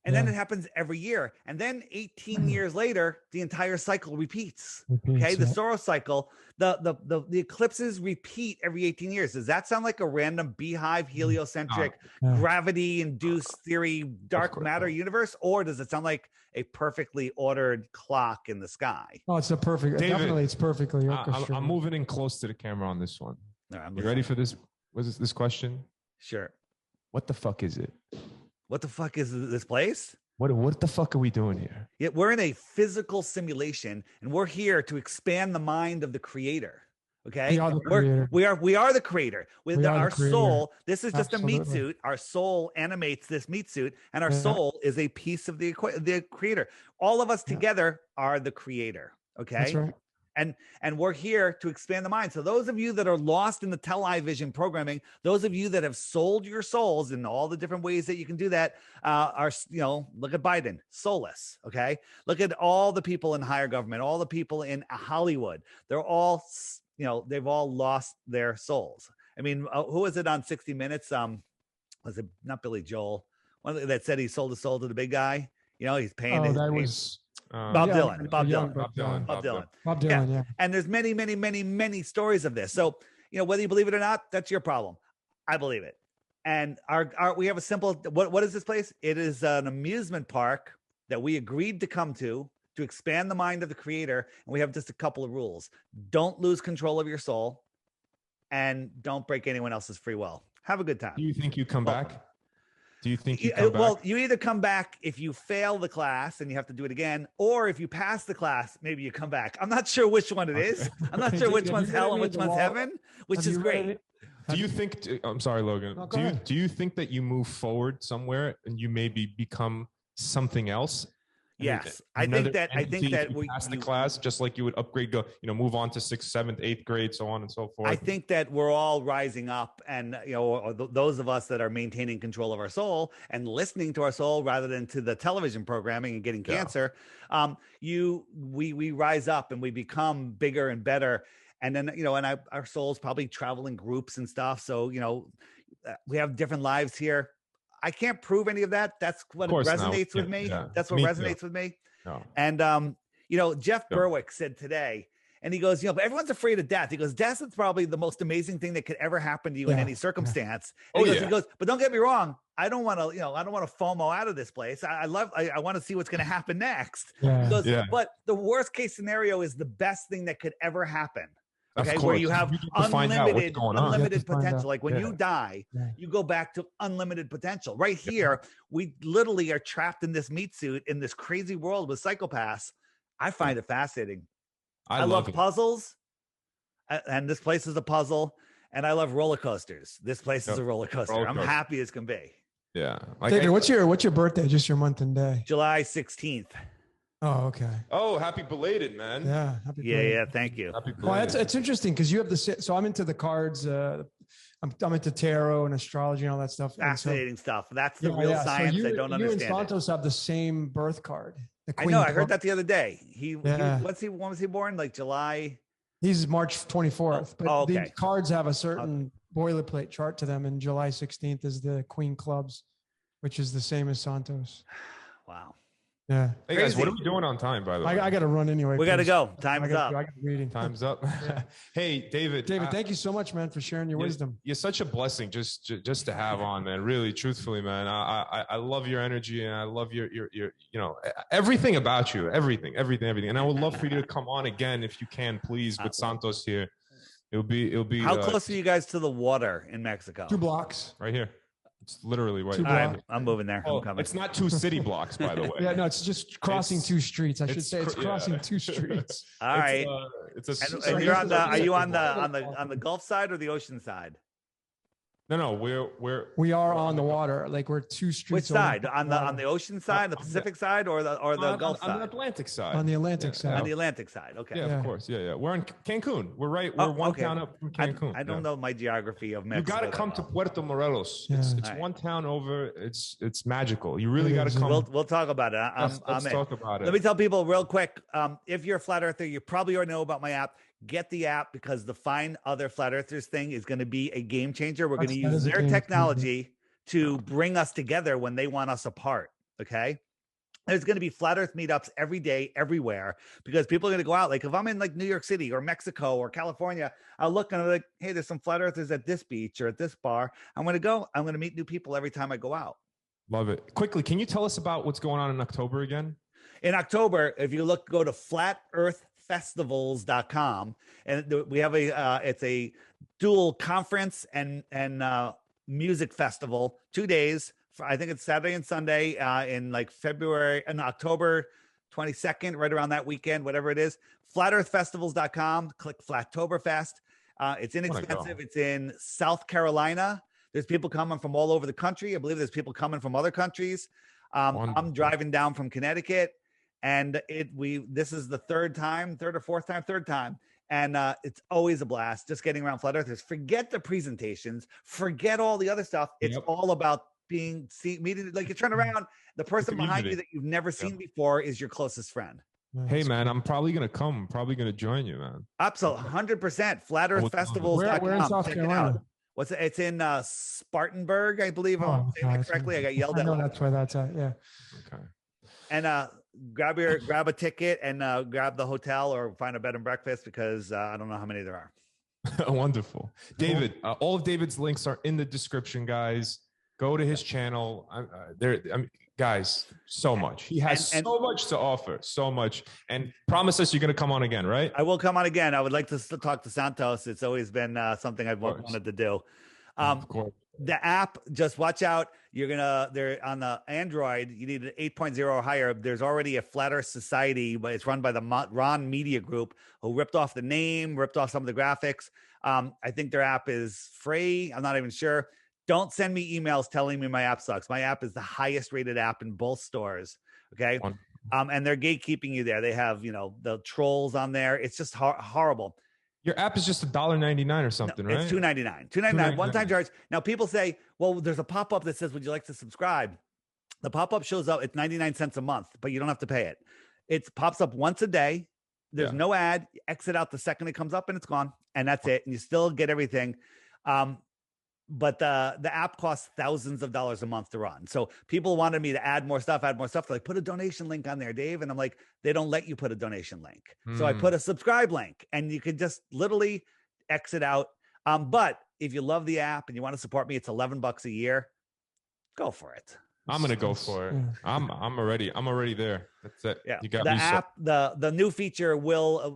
And then it happens every year. And then 18 years later, the entire cycle repeats. Okay, the Soros cycle, the eclipses repeat every 18 years. Does that sound like a random beehive, heliocentric, gravity-induced theory, dark matter universe, or does it sound like a perfectly ordered clock in the sky? Oh, it's a perfect. David, definitely, it's perfectly orchestrated. I'm moving in close to the camera on this one. No, you ready for this? Was this question? Sure. What the fuck is it? What the fuck is this place? What the fuck are we doing here? Yeah, we're in a physical simulation, and we're here to expand the mind of the creator. Okay, we are the creator. We are the creator. With our soul, this is just Absolutely. a meat suit. Our soul animates this meat suit, and our soul is a piece of the creator. All of us together are the creator. Okay, That's right. And we're here to expand the mind. So those of you that are lost in the television programming, those of you that have sold your souls in all the different ways that you can do that, are, you know, look at Biden, soulless. Okay, look at all the people in higher government, all the people in Hollywood. They're all, you know, they've all lost their souls. I mean, who was it on 60 Minutes? Was it not Billy Joel? One that said he sold his soul to the big guy. You know, he's paying. Bob Dylan. Yeah. And there's many stories of this. So, you know, whether you believe it or not, that's your problem. I believe it. And we have a simple, what is this place? It is an amusement park that we agreed to come to expand the mind of the creator. And we have just a couple of rules. Don't lose control of your soul and don't break anyone else's free will. Have a good time. Do you think you come back? Do you think you come back? Well, you either come back if you fail the class and you have to do it again, or if you pass the class, maybe you come back. I'm not sure which one it is. I'm not sure which one's hell and which one's heaven, which is great. Do you think, I'm sorry, Logan, do you think that you move forward somewhere and you maybe become something else? Yes, I think that we pass the class, just like you would upgrade, move on to 6th, 7th, 8th grade, so on and so forth. I think that we're all rising up, and those of us that are maintaining control of our soul and listening to our soul rather than to the television programming and getting cancer. We rise up and we become bigger and better, and then our souls probably travel in groups and stuff. So we have different lives here. I can't prove any of that. That's what resonates with me. Yeah. That's what resonates with me. No. And, Jeff Berwick said today, and he goes, but everyone's afraid of death. He goes, death is probably the most amazing thing that could ever happen to you in any circumstance. And he goes, but don't get me wrong. I don't want to, I don't want to FOMO out of this place. I want to see what's going to happen next. Yeah. He goes, but the worst case scenario is the best thing that could ever happen. Okay, where you have unlimited potential. Like when you die, you go back to unlimited potential. Right here, we literally are trapped in this meat suit in this crazy world with psychopaths. I find it fascinating. I love puzzles, and this place is a puzzle. And I love roller coasters. This place is a roller coaster. I'm happy as can be. Yeah. David, what's your birthday? Just your month and day. July 16th. Oh, okay. Oh, happy belated, man. Yeah. Happy belated. Yeah. Thank you. Well, it's interesting because you have so I'm into the cards. I'm into tarot and astrology and all that stuff. Fascinating stuff. That's the real science. I don't understand. You and Santos have the same birth card. I know. I heard that the other day. When was he born? Like July? He's March 24th. But okay. The cards have a certain boilerplate chart to them, and July 16th is the Queen Clubs, which is the same as Santos. Wow. Yeah. Hey guys, what are Crazy. we doing on time, by the way? I got to run anyway. We got to please. go. I Time's got up. a reading. Time's up. Hey, David. David, thank you so much, man, for sharing your wisdom. You're such a blessing just to have on, man. Really, truthfully, man. I love your energy, and I love your everything about you, everything. And I would love for you to come on again if you can, please, with Santos here. It'll be. How close are you guys to the water in Mexico? 2 blocks. Right here. It's literally right. Two All right, blocks. I'm moving there. I'm coming. It's not 2 city blocks, by the way. Yeah, no, it's just crossing It's- 2 streets. I should it's say it's cr- crossing yeah. 2 streets. All right. It's a. And you're on the. Are you on the Gulf side or the ocean side? No, We are on the water. Like we're 2 streets. Which over side? the On water. the ocean side, the Pacific side, or the Gulf on the side? Atlantic side. On the Atlantic Yeah. side. On the Atlantic side. Okay. Yeah, Yeah. of course. Yeah. We're in Cancun. We're right. Oh, We're one okay. town up from Cancun. I don't Yeah. know my geography of You Mexico. got to that come to well. Puerto Morelos. Yeah. It's Alright. one town over. It's magical. You really It got to is. come. We'll talk about it. Let's in. talk about it. Let me tell people real quick. If you're a flat earther, you probably already know about my app. Get the app because the Find Other Flat Earthers thing is going to be a game changer. We're going to That use is a their game changer. technology to bring us together when they want us apart. Okay. There's going to be flat earth meetups every day, everywhere, because people are going to go out. Like if I'm in like New York City or Mexico or California, I'll look and I'm like, hey, there's some flat earthers at this beach or at this bar. I'm going to go. I'm going to meet new people every time I go out. Love it. Quickly, can you tell us about what's going on in October again? In October, if you go to flatearthfestivals.com, and we have it's a dual conference and music festival, 2 days. I think it's Saturday and Sunday in like February and October 22nd, right around that weekend, whatever it is. Flatearthfestivals.com. Click Flattoberfest. It's inexpensive. It's in South Carolina. There's people coming from all over the country. I believe there's people coming from other countries. I'm driving down from Connecticut, and this is the third time. And it's always a blast just getting around flat earthers. Forget the presentations, forget all the other stuff. It's all about meeting, like you turn around, the person behind you that you've never seen before is your closest friend. Hey man, I'm probably gonna come. I'm probably gonna join you, man. Absolutely, 100%. Flatearthfestivals.com. We're in South Check it Carolina. out. It's in Spartanburg, I believe. I'm saying that correctly. I got yelled I at. know that's where that's at. Yeah. Okay. And grab a ticket and grab the hotel or find a bed and breakfast because I don't know how many there are. Wonderful. David, all of David's links are in the description, guys. Go to his channel. Guys, so much. He has so much to offer, so much. And promise us you're going to come on again, right? I will come on again. I would like to talk to Santos. It's always been something I've wanted to do. Of course. The app, just watch out. They're on the Android. You need an 8.0 or higher. There's already a Flat Earth Society, but it's run by the Ron Media Group, who ripped off the name, ripped off some of the graphics. I think their app is free. I'm not even sure. Don't send me emails telling me my app sucks. My app is the highest rated app in both stores. Okay. And they're gatekeeping you there. They have, the trolls on there. It's just horrible. Your app is just $1.99 or something, right? It's $2.99. One-time charge. Now people say, well, there's a pop-up that says, would you like to subscribe? The pop-up shows up. It's 99 cents a month, but you don't have to pay it. It pops up once a day. There's no ad. You exit out the second it comes up and it's gone. And that's it. And you still get everything. But the app costs thousands of dollars a month to run. So people wanted me to add more stuff. They're like, put a donation link on there, Dave. And I'm like, they don't let you put a donation link. So I put a subscribe link and you can just literally exit out. But if you love the app and you want to support me, it's $11 a year. Go for it. I'm going to go for it. I'm already there. That's it. Yeah. You got the me app, the new feature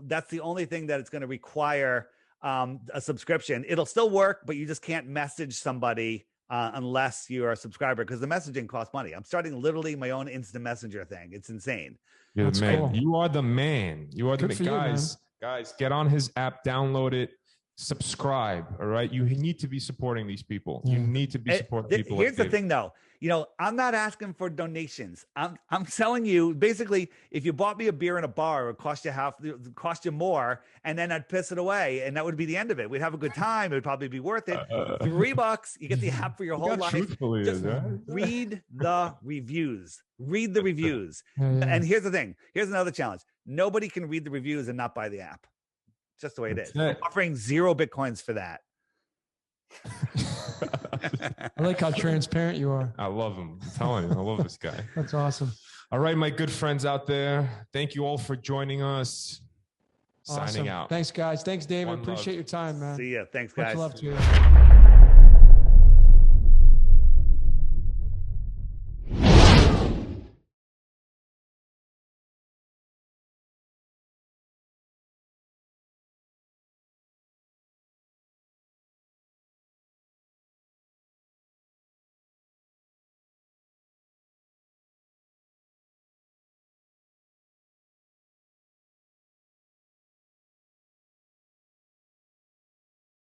that's the only thing that it's going to require a subscription. It'll still work, but you just can't message somebody unless you're a subscriber because the messaging costs money. I'm starting literally my own instant messenger thing. It's insane. You're the man. Cool. You are the man. You are the man. Guys, get on his app, download it, subscribe. All right. You need to be supporting these people. You need to be supporting people. Here's the thing though. I'm not asking for donations. I'm selling you basically, if you bought me a beer in a bar, it would cost you more, and then I'd piss it away, and that would be the end of it. We'd have a good time. It would probably be worth it. $3, you get the app for your whole life. Just read the reviews. Read the reviews. And here's the thing. Here's another challenge. Nobody can read the reviews and not buy the app. It's just the way it is. I'm offering 0 Bitcoins for that. I like how transparent you are. I love him. I'm telling you, I love this guy. That's awesome. All right, my good friends out there. Thank you all for joining us. Awesome. Signing out. Thanks, guys. Thanks, David. One love. Appreciate your time, man. See ya. Thanks, Much guys. love to you.